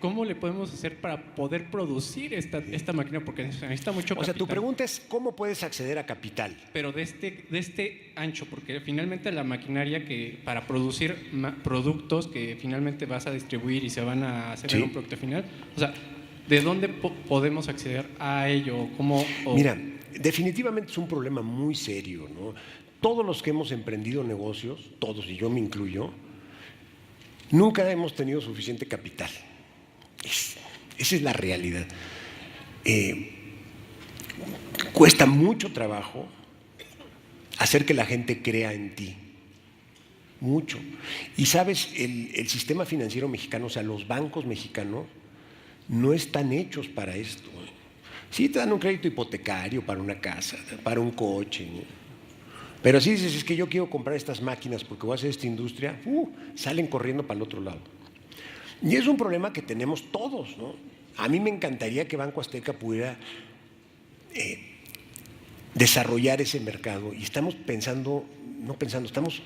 ¿cómo le podemos hacer para poder producir esta máquina? Porque se necesita mucho capital. O sea, tu pregunta es, ¿cómo puedes acceder a capital? Pero de este ancho, porque finalmente la maquinaria para producir productos que finalmente vas a distribuir y se van a hacer en un producto final, o sea, ¿de dónde podemos acceder a ello? Mira, definitivamente es un problema muy serio, ¿no? Todos los que hemos emprendido negocios, todos, y yo me incluyo, nunca hemos tenido suficiente capital. Esa es la realidad. Cuesta mucho trabajo hacer que la gente crea en ti. Mucho. Y sabes, el sistema financiero mexicano, o sea, los bancos mexicanos, no están hechos para esto. Sí te dan un crédito hipotecario para una casa, para un coche, ¿no? Pero si dices, es que yo quiero comprar estas máquinas porque voy a hacer esta industria, salen corriendo para el otro lado. Y es un problema que tenemos todos, ¿no? A mí me encantaría que Banco Azteca pudiera desarrollar ese mercado y estamos estamos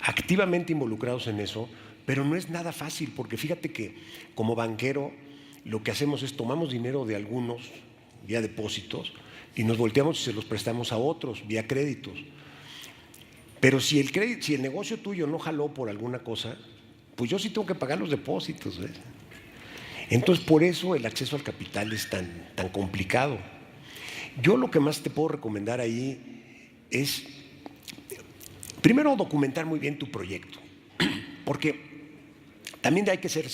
activamente involucrados en eso, pero no es nada fácil porque fíjate que como banquero lo que hacemos es tomamos dinero de algunos vía depósitos y nos volteamos y se los prestamos a otros vía créditos. Pero si el negocio tuyo no jaló por alguna cosa, pues yo sí tengo que pagar los depósitos, ¿ves? Entonces, por eso el acceso al capital es tan complicado. Yo lo que más te puedo recomendar ahí es, primero, documentar muy bien tu proyecto, porque también hay que ser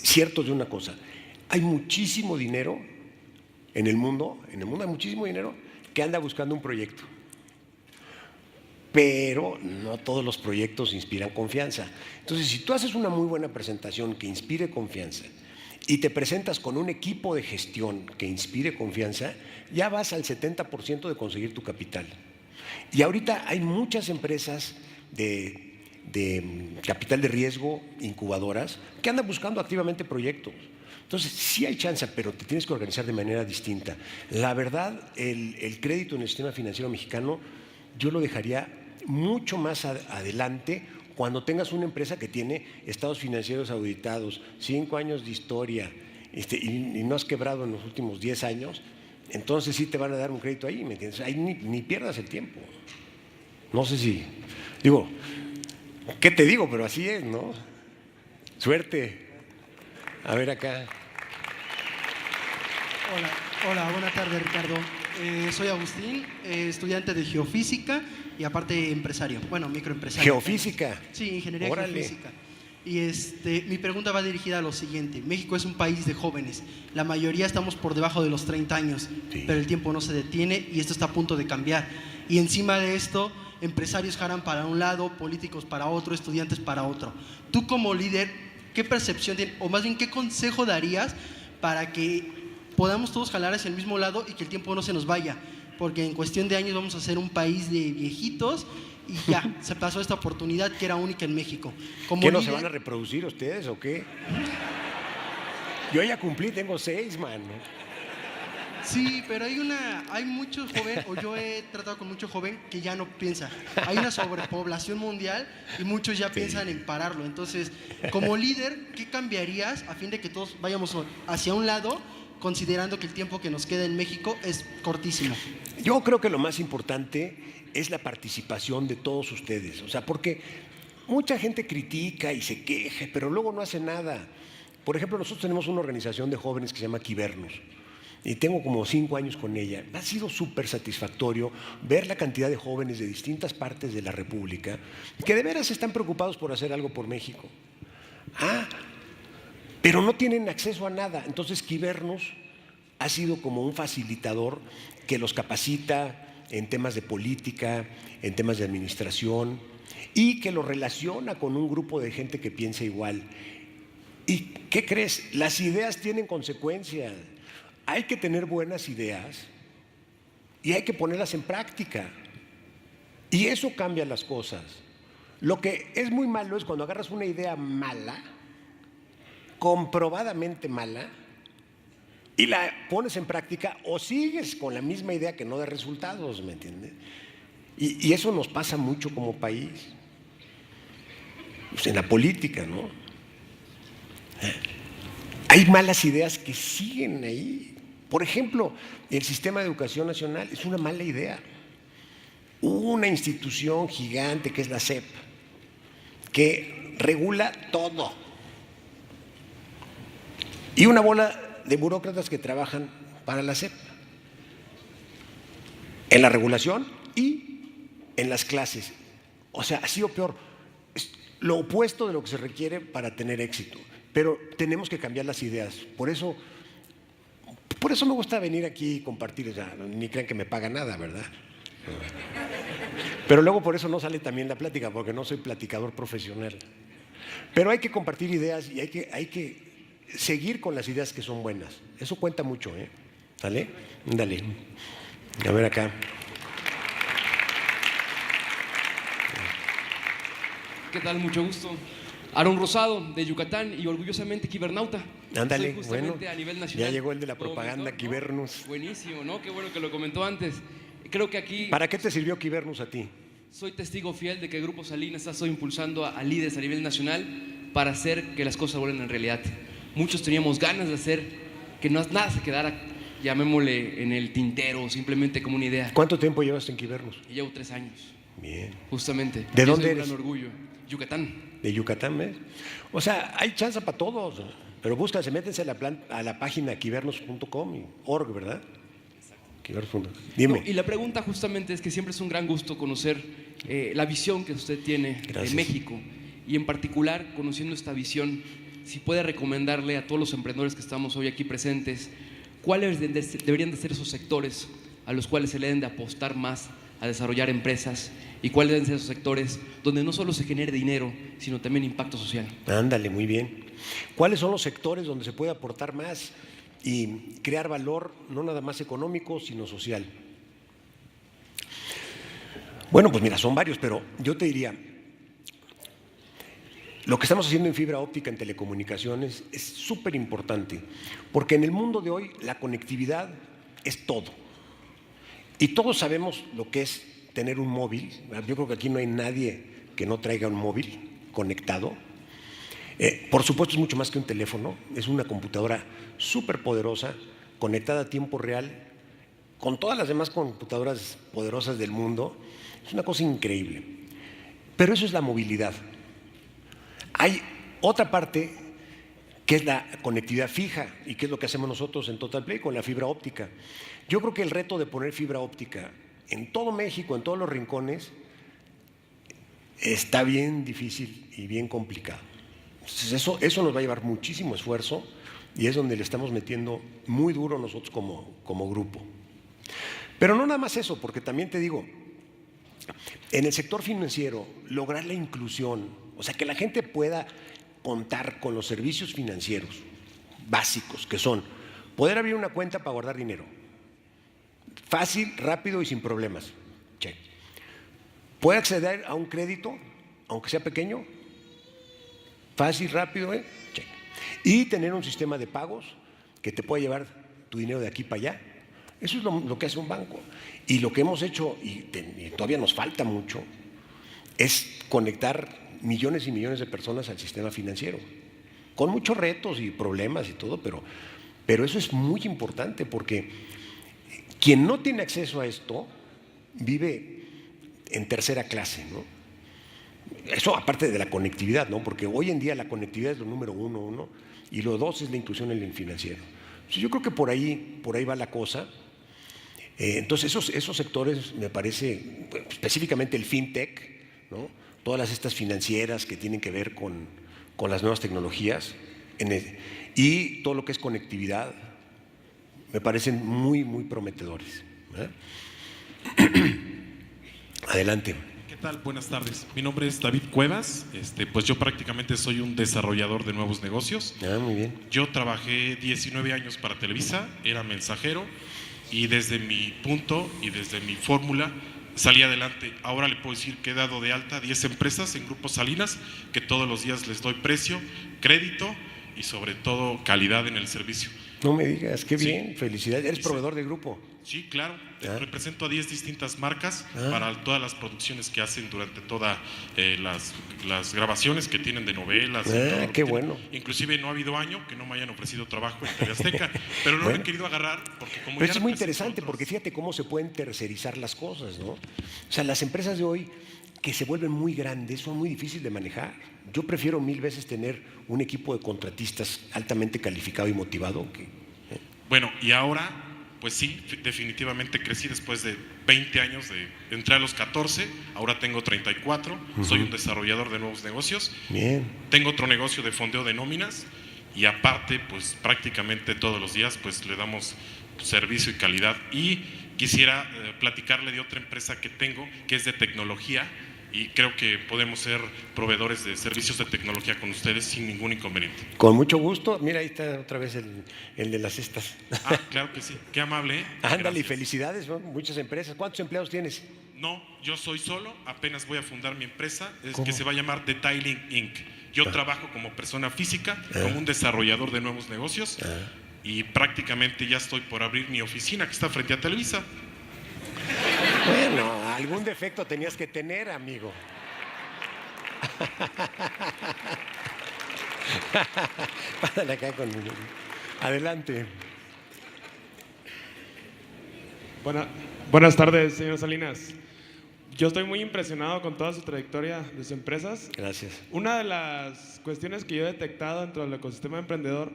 ciertos de una cosa. Hay muchísimo dinero en el mundo hay muchísimo dinero que anda buscando un proyecto. Pero no todos los proyectos inspiran confianza. Entonces, si tú haces una muy buena presentación que inspire confianza y te presentas con un equipo de gestión que inspire confianza, ya vas al 70% de conseguir tu capital. Y ahorita hay muchas empresas de capital de riesgo, incubadoras, que andan buscando activamente proyectos. Entonces, sí hay chance, pero te tienes que organizar de manera distinta. La verdad, el crédito en el sistema financiero mexicano, yo lo dejaría mucho más adelante cuando tengas una empresa que tiene estados financieros auditados, 5 años de historia y no has quebrado en los últimos 10 años, entonces sí te van a dar un crédito ahí, ¿me entiendes? Ahí ni pierdas el tiempo. No sé si, digo, ¿qué te digo? Pero así es, ¿no? Suerte. A ver acá. Hola, buenas tardes, Ricardo. Soy Agustín, estudiante de geofísica y aparte empresario, bueno, microempresario. ¿Geofísica? Sí, ingeniería Órale. geofísica. Y mi pregunta va dirigida a lo siguiente. México es un país de jóvenes. La mayoría estamos por debajo de los 30 años, Sí. pero el tiempo no se detiene y esto está a punto de cambiar. Y encima de esto, empresarios jalan para un lado, políticos para otro, estudiantes para otro. Tú como líder, ¿qué percepción tienes, o más bien qué consejo darías para que podamos todos jalar hacia el mismo lado y que el tiempo no se nos vaya? Porque en cuestión de años vamos a ser un país de viejitos y ya, se pasó esta oportunidad que era única en México. Como ¿Qué no líder, se van a reproducir ustedes o qué? Yo ya cumplí, tengo 6, man. sí, pero hay muchos jóvenes, o yo he tratado con mucho joven que ya no piensa. Hay una sobrepoblación mundial y muchos ya piensan en pararlo. Entonces, como líder, ¿qué cambiarías a fin de que todos vayamos hacia un lado, considerando que el tiempo que nos queda en México es cortísimo? Yo creo que lo más importante es la participación de todos ustedes. O sea, porque mucha gente critica y se queja, pero luego no hace nada. Por ejemplo, nosotros tenemos una organización de jóvenes que se llama Quibernos. Y tengo como 5 años con ella. Ha sido súper satisfactorio ver la cantidad de jóvenes de distintas partes de la República que de veras están preocupados por hacer algo por México. Pero no tienen acceso a nada. Entonces, Quibernos ha sido como un facilitador que los capacita en temas de política, en temas de administración y que los relaciona con un grupo de gente que piensa igual. ¿Y qué crees? Las ideas tienen consecuencias. Hay que tener buenas ideas y hay que ponerlas en práctica. Y eso cambia las cosas. Lo que es muy malo es cuando agarras una idea mala, comprobadamente mala, y la pones en práctica o sigues con la misma idea que no da resultados, ¿me entiendes? Y eso nos pasa mucho como país. Pues en la política, ¿no? Hay malas ideas que siguen ahí. Por ejemplo, el sistema de educación nacional es una mala idea. Una institución gigante que es la SEP, que regula todo. Y una bola de burócratas que trabajan para la SEP, en la regulación y en las clases. O sea, ha sido peor. Es lo opuesto de lo que se requiere para tener éxito. Pero tenemos que cambiar las ideas. Por eso me gusta venir aquí y compartir. O sea, ni crean que me paga nada, ¿verdad? Pero luego por eso no sale también la plática, porque no soy platicador profesional. Pero hay que compartir ideas y hay que seguir con las ideas que son buenas. Eso cuenta mucho, ¿eh? ¿Sale? Dale. A ver acá. ¿Qué tal? Mucho gusto. Aaron Rosado, de Yucatán, y orgullosamente Kibernauta. Ándale, Soy justamente bueno, a nivel nacional. ya llegó el de la como propaganda, mentor, ¿no? Kibernus. Buenísimo, ¿no? Qué bueno que lo comentó antes. Creo que aquí ¿Para qué te sirvió Kibernus a ti? soy testigo fiel de que el Grupo Salinas está impulsando a líderes a nivel nacional para hacer que las cosas vuelvan en realidad. Muchos teníamos ganas de hacer que nada se quedara, llamémosle, en el tintero, simplemente como una idea. ¿Cuánto tiempo llevas en Kibernus? Y llevo 3 años, Bien. justamente. ¿De Y dónde soy un eres? gran orgullo. Yucatán. De Yucatán, ¿ves? O sea, hay chance para todos, ¿no? Pero búscase, métense a la página kibernus.com y org, ¿verdad? Kibernus.com. Dime. No, y la pregunta justamente es que siempre es un gran gusto conocer la visión que usted tiene Gracias. de México, y en particular, conociendo esta visión, si puede recomendarle a todos los emprendedores que estamos hoy aquí presentes, cuáles deberían de ser esos sectores a los cuales se le deben de apostar más a desarrollar empresas, y cuáles deben ser esos sectores donde no solo se genere dinero, sino también impacto social. Ándale, muy bien. ¿Cuáles son los sectores donde se puede aportar más y crear valor, no nada más económico, sino social? Bueno, pues mira, son varios, pero yo te diría, lo que estamos haciendo en fibra óptica, en telecomunicaciones, es súper importante, porque en el mundo de hoy la conectividad es todo. Y todos sabemos lo que es tener un móvil. Yo creo que aquí no hay nadie que no traiga un móvil conectado. Por supuesto es mucho más que un teléfono, es una computadora súper poderosa, conectada a tiempo real, con todas las demás computadoras poderosas del mundo. Es una cosa increíble. Pero eso es la movilidad. Hay otra parte que es la conectividad fija, y que es lo que hacemos nosotros en Total Play con la fibra óptica. Yo creo que el reto de poner fibra óptica en todo México, en todos los rincones, está bien difícil y bien complicado. Entonces eso nos va a llevar muchísimo esfuerzo, y es donde le estamos metiendo muy duro nosotros como grupo. Pero no nada más eso, porque también te digo, en el sector financiero, lograr la inclusión, o sea, que la gente pueda contar con los servicios financieros básicos, que son poder abrir una cuenta para guardar dinero, fácil, rápido y sin problemas. Check. Puede acceder a un crédito, aunque sea pequeño, fácil, rápido, check. Y tener un sistema de pagos que te pueda llevar tu dinero de aquí para allá. Eso es lo que hace un banco. Y lo que hemos hecho, y todavía nos falta mucho, es conectar millones y millones de personas al sistema financiero, con muchos retos y problemas y todo, pero eso es muy importante, porque quien no tiene acceso a esto vive en tercera clase, ¿no? Eso aparte de la conectividad, ¿no? Porque hoy en día la conectividad es lo número uno, y lo dos es la inclusión en el financiero. Entonces, yo creo que por ahí va la cosa. Entonces esos sectores, me parece, específicamente el fintech, ¿no? Todas estas financieras que tienen que ver con las nuevas tecnologías y todo lo que es conectividad, me parecen muy, muy prometedores. Adelante. ¿Qué tal? Buenas tardes. Mi nombre es David Cuevas. Pues yo prácticamente soy un desarrollador de nuevos negocios. Muy bien. Yo trabajé 19 años para Televisa, era mensajero, y desde mi punto y desde mi fórmula salí adelante. Ahora le puedo decir que he dado de alta 10 empresas en Grupo Salinas, que todos los días les doy precio, crédito y sobre todo calidad en el servicio. No me digas, qué Sí. bien, felicidades. ¿Eres proveedor del grupo? Sí, claro. Represento a 10 distintas marcas para todas las producciones que hacen durante todas las grabaciones que tienen de novelas. y todo lo que Qué tienen. bueno. Inclusive no ha habido año que no me hayan ofrecido trabajo en TV Azteca, pero no lo Bueno. he querido agarrar porque como Pero ya eso es muy represento interesante, otros- porque fíjate cómo se pueden tercerizar las cosas, ¿no? O sea, las empresas de hoy que se vuelven muy grandes son muy difíciles de manejar. Yo prefiero 1000 veces tener un equipo de contratistas altamente calificado y motivado que… Bueno, y ahora, pues sí, definitivamente crecí después de 20 años entré a los 14, ahora tengo 34, soy un desarrollador de nuevos negocios. Bien. Tengo otro negocio de fondeo de nóminas y aparte, pues prácticamente todos los días pues le damos servicio y calidad. Y quisiera platicarle de otra empresa que tengo, que es de tecnología, y creo que podemos ser proveedores de servicios de tecnología con ustedes sin ningún inconveniente. Con mucho gusto. Mira, ahí está otra vez el de las cestas. Claro que sí, qué amable. Ándale, y Gracias. felicidades, ¿no? Muchas empresas. ¿Cuántos empleados tienes? No, yo soy solo, apenas voy a fundar mi empresa, ¿Cómo? que se va a llamar Detailing Inc. Yo trabajo como persona física, como un desarrollador de nuevos negocios, y prácticamente ya estoy por abrir mi oficina que está frente a Televisa. Bueno, algún defecto tenías que tener, amigo. Pásale acá con... Adelante. Buenas tardes, señor Salinas. Yo estoy muy impresionado con toda su trayectoria de sus empresas. Gracias. Una de las cuestiones que yo he detectado dentro del ecosistema emprendedor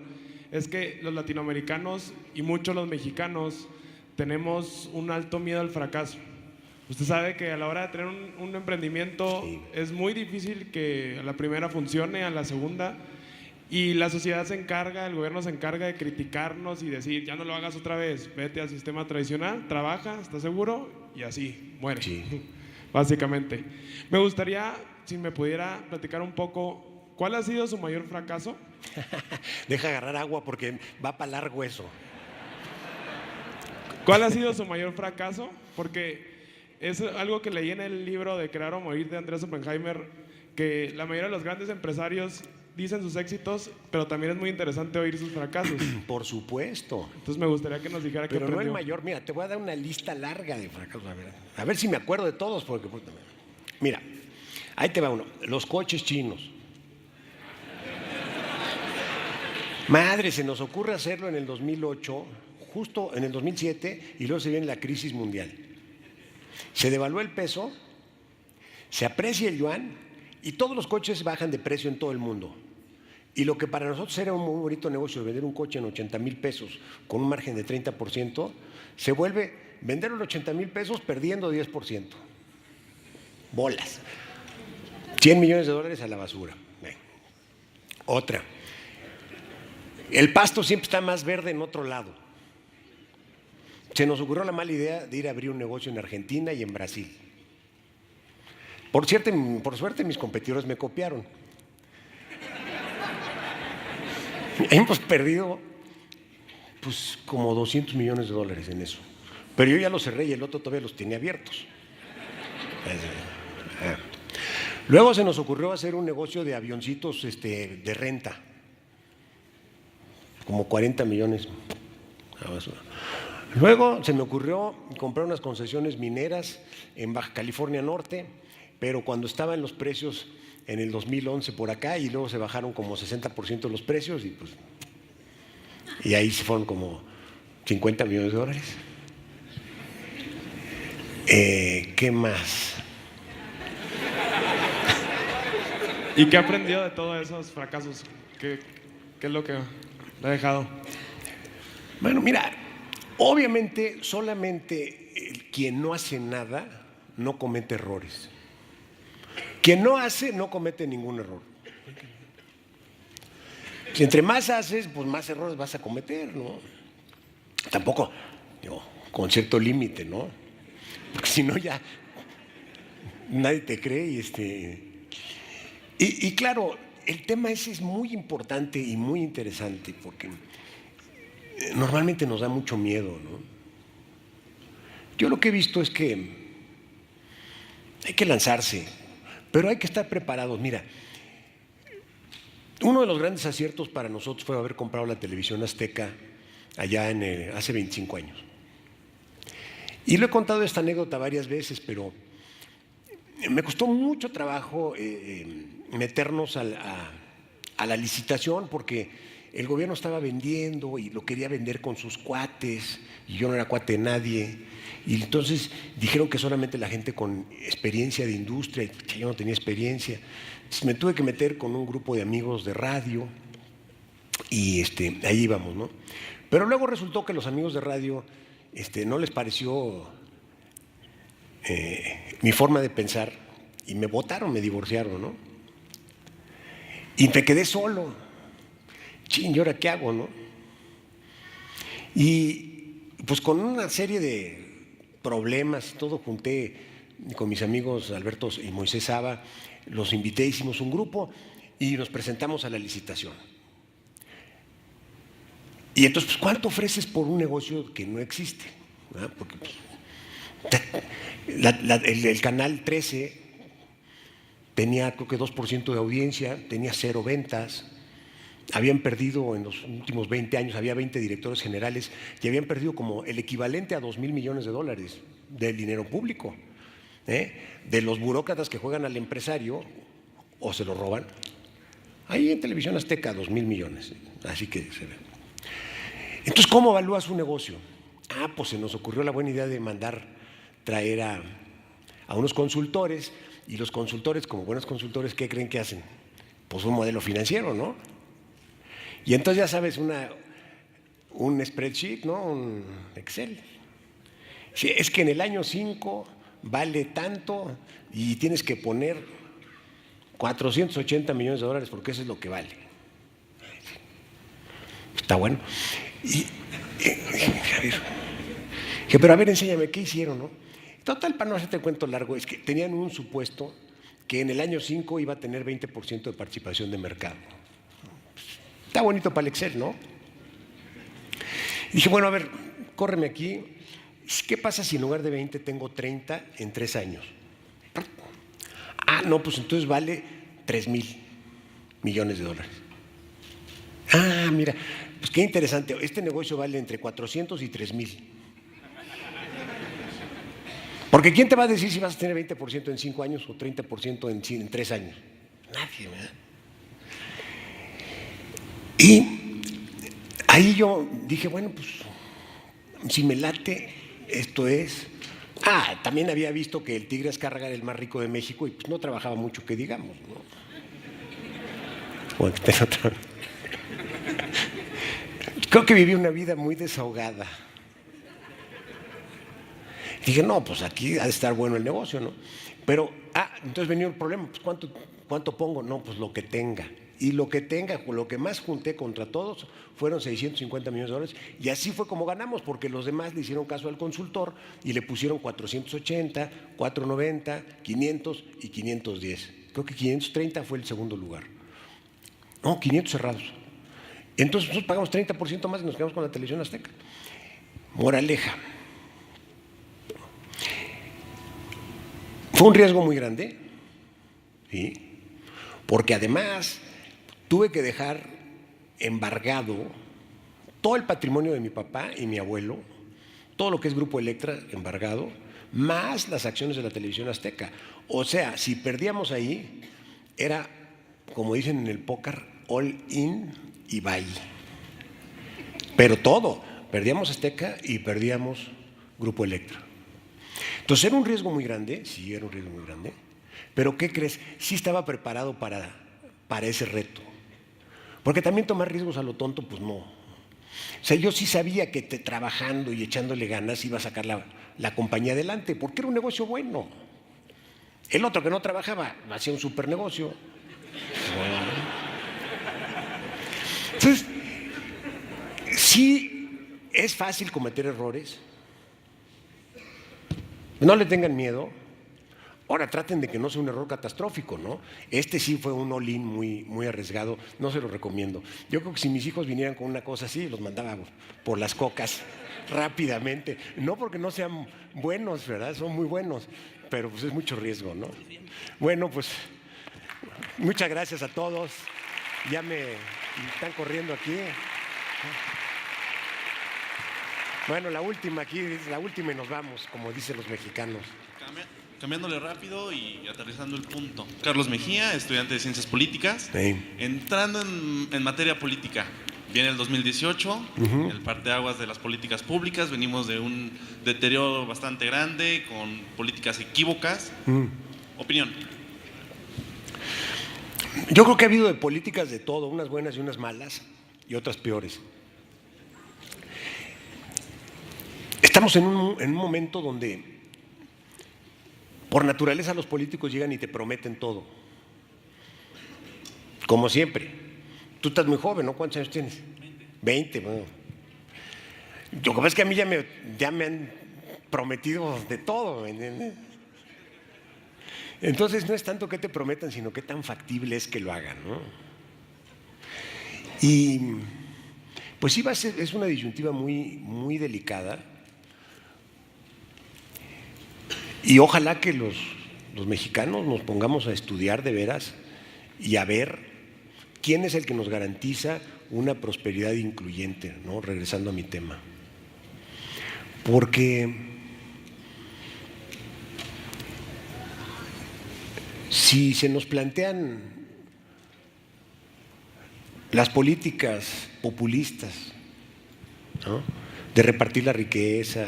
es que los latinoamericanos y muchos los mexicanos tenemos un alto miedo al fracaso. Usted sabe que a la hora de tener un emprendimiento es muy difícil que a la primera funcione, a la segunda, y la sociedad se encarga, el gobierno se encarga de criticarnos y decir, ya no lo hagas otra vez, vete al sistema tradicional, trabaja, ¿estás seguro? Y así, muere, básicamente. Me gustaría, si me pudiera platicar un poco, ¿cuál ha sido su mayor fracaso? Deja agarrar agua porque va para largo eso. ¿Cuál ha sido su mayor fracaso? Porque es algo que leí en el libro de Crear o Morir de Andrés Oppenheimer, que la mayoría de los grandes empresarios dicen sus éxitos, pero también es muy interesante oír sus fracasos. Por supuesto. Entonces me gustaría que nos dijera qué Pero no aprendió. el mayor. Mira, te voy a dar una lista larga de fracasos. A ver si me acuerdo de todos. Porque, mira, ahí te va uno. Los coches chinos. Madre, se nos ocurre hacerlo en el 2008, justo en el 2007, y luego se viene la crisis mundial. Se devaluó el peso, se aprecia el yuan y todos los coches bajan de precio en todo el mundo. Y lo que para nosotros era un muy bonito negocio, vender un coche en 80,000 pesos con un margen de 30%, se vuelve vender los 80,000 pesos perdiendo 10%. Bolas. 100 millones de dólares a la basura. Otra. El pasto siempre está más verde en otro lado. Se nos ocurrió la mala idea de ir a abrir un negocio en Argentina y en Brasil. Por suerte, mis competidores me copiaron. Hemos perdido pues como 200 millones de dólares en eso. Pero yo ya los cerré y el otro todavía los tenía abiertos. Luego se nos ocurrió hacer un negocio de avioncitos de renta. Como 40 millones. Luego se me ocurrió comprar unas concesiones mineras en Baja California Norte, pero cuando estaban los precios en el 2011 por acá, y luego se bajaron como 60% los precios, y ahí se fueron como 50 millones de dólares. ¿Qué más? ¿Y qué aprendió de todos esos fracasos? ¿Qué es lo que le ha dejado? Bueno, mira, obviamente solamente quien no hace nada no comete errores. Quien no hace no comete ningún error. Si entre más haces, pues más errores vas a cometer, ¿no? Tampoco, con cierto límite, ¿no? Porque si no ya nadie te cree y claro, el tema ese es muy importante y muy interesante porque normalmente nos da mucho miedo, ¿no? Yo lo que he visto es que hay que lanzarse, pero hay que estar preparados. Mira, uno de los grandes aciertos para nosotros fue haber comprado la televisión Azteca allá hace 25 años. Y lo he contado esta anécdota varias veces, pero me costó mucho trabajo meternos a la licitación porque el gobierno estaba vendiendo y lo quería vender con sus cuates y yo no era cuate de nadie. Y entonces dijeron que solamente la gente con experiencia de industria, y yo no tenía experiencia. Entonces me tuve que meter con un grupo de amigos de radio y ahí íbamos, ¿no? Pero luego resultó que los amigos de radio no les pareció mi forma de pensar y me votaron, me divorciaron, ¿no? Y me quedé solo. ¿Y ahora qué hago, no? Y pues con una serie de problemas, todo junté con mis amigos Alberto y Moisés Saba, los invité, hicimos un grupo y nos presentamos a la licitación. Y entonces, pues, ¿cuánto ofreces por un negocio que no existe? ¿Verdad? Porque pues, el canal 13 tenía creo que 2% de audiencia, tenía 0 ventas. Habían perdido en los últimos 20 años, había 20 directores generales y habían perdido como el equivalente a $2,000 millones del dinero público, de los burócratas que juegan al empresario o se lo roban. Ahí en Televisión Azteca, 2,000 millones, así que se ve. Entonces, ¿cómo evalúa su negocio? Pues se nos ocurrió la buena idea de traer a unos consultores, y los consultores, como buenos consultores, ¿qué creen que hacen? Pues un modelo financiero, ¿no? Y entonces ya sabes, un spreadsheet, ¿no? Un Excel. Sí, es que en el año 5 vale tanto y tienes que poner $480 millones porque eso es lo que vale. Está bueno. Pero a ver, enséñame, ¿qué hicieron, no? Total, para no hacerte el cuento largo, es que tenían un supuesto que en el año 5 iba a tener 20% de participación de mercado. Está bonito para el Excel, ¿no? Y dije, bueno, a ver, córreme aquí. ¿Qué pasa si en lugar de 20 tengo 30 en 3 años? No, pues entonces vale $3,000 millones. Mira, pues qué interesante. Este negocio vale entre 400 y 3,000. Porque ¿quién te va a decir si vas a tener 20% en 5 años o 30% en 3 años? Nadie, ¿verdad? Y ahí yo dije, bueno, pues si me late, esto es. También había visto que el Tigre Azcárraga era el más rico de México y pues no trabajaba mucho, que digamos, ¿no? Bueno, creo que viví una vida muy desahogada. Dije, no, pues aquí ha de estar bueno el negocio, ¿no? Pero, entonces venía el problema, pues ¿cuánto pongo? No, pues lo que tenga. Y lo que tenga, lo que más junté contra todos, fueron $650 millones. Y así fue como ganamos, porque los demás le hicieron caso al consultor y le pusieron 480, 490, 500 y 510. Creo que 530 fue el segundo lugar. No, 500 cerrados. Entonces nosotros pagamos 30% más y nos quedamos con la Televisión Azteca. Moraleja. Fue un riesgo muy grande, ¿sí? Porque además tuve que dejar embargado todo el patrimonio de mi papá y mi abuelo, todo lo que es Grupo Electra embargado, más las acciones de la Televisión Azteca. O sea, si perdíamos ahí, era, como dicen en el póker, all in y bye. Pero todo, perdíamos Azteca y perdíamos Grupo Electra. Entonces era un riesgo muy grande, sí, era un riesgo muy grande, pero ¿qué crees? Sí estaba preparado para ese reto. Porque también tomar riesgos a lo tonto, pues no. O sea, yo sí sabía que trabajando y echándole ganas iba a sacar la compañía adelante, porque era un negocio bueno. El otro que no trabajaba hacía un super negocio. Entonces, sí es fácil cometer errores. No le tengan miedo. Ahora traten de que no sea un error catastrófico, ¿no? Este sí fue un all-in muy, muy arriesgado, no se lo recomiendo. Yo creo que si mis hijos vinieran con una cosa así, los mandaba por las cocas rápidamente. No porque no sean buenos, ¿verdad? Son muy buenos, pero pues es mucho riesgo, ¿no? Bueno, pues muchas gracias a todos. Ya me están corriendo aquí. Bueno, la última aquí, la última y nos vamos, como dicen los mexicanos. Cambiándole rápido y aterrizando el punto. Carlos Mejía, estudiante de Ciencias Políticas. Sí. Entrando en materia política, viene el 2018, el parteaguas de las políticas públicas. Venimos de un deterioro bastante grande, con políticas equívocas. Opinión. Yo creo que ha habido de políticas de todo, unas buenas y unas malas, y otras peores. Estamos en un momento donde por naturaleza los políticos llegan y te prometen todo. Como siempre. Tú estás muy joven, ¿no? ¿Cuántos años tienes? 20. Bueno. Lo que pasa es que a mí ya me han prometido de todo, ¿me entiendes? Entonces no es tanto que te prometan, sino qué tan factible es que lo hagan, ¿no? Y pues sí es una disyuntiva muy, muy delicada. Y ojalá que los los mexicanos nos pongamos a estudiar de veras y a ver quién es el que nos garantiza una prosperidad incluyente, ¿no? Regresando a mi tema. Porque si se nos plantean las políticas populistas, ¿no? De repartir la riqueza,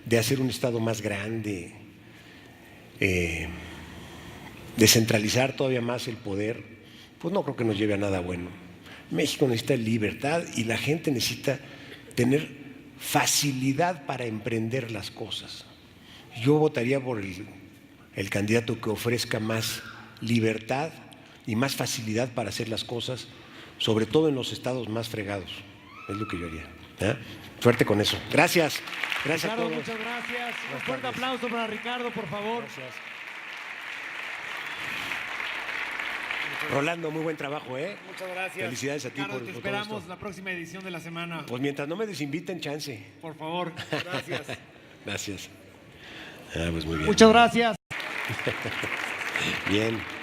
de hacer un Estado más grande, de centralizar todavía más el poder, pues no creo que nos lleve a nada bueno. México necesita libertad y la gente necesita tener facilidad para emprender las cosas. Yo votaría por el candidato que ofrezca más libertad y más facilidad para hacer las cosas, sobre todo en los estados más fregados. Es lo que yo haría. ¿Eh? Suerte con eso. Gracias. Gracias Ricardo, a todos. muchas gracias. Un fuerte aplauso para Ricardo, por favor. Gracias. Rolando, muy buen trabajo, ¿eh? Muchas gracias. Felicidades a ti Ricardo, por te todo esperamos esto. la próxima edición de la semana. Pues mientras no me desinviten, chance. Por favor. Gracias. Gracias. Ah, pues muy bien. Muchas gracias. Bien.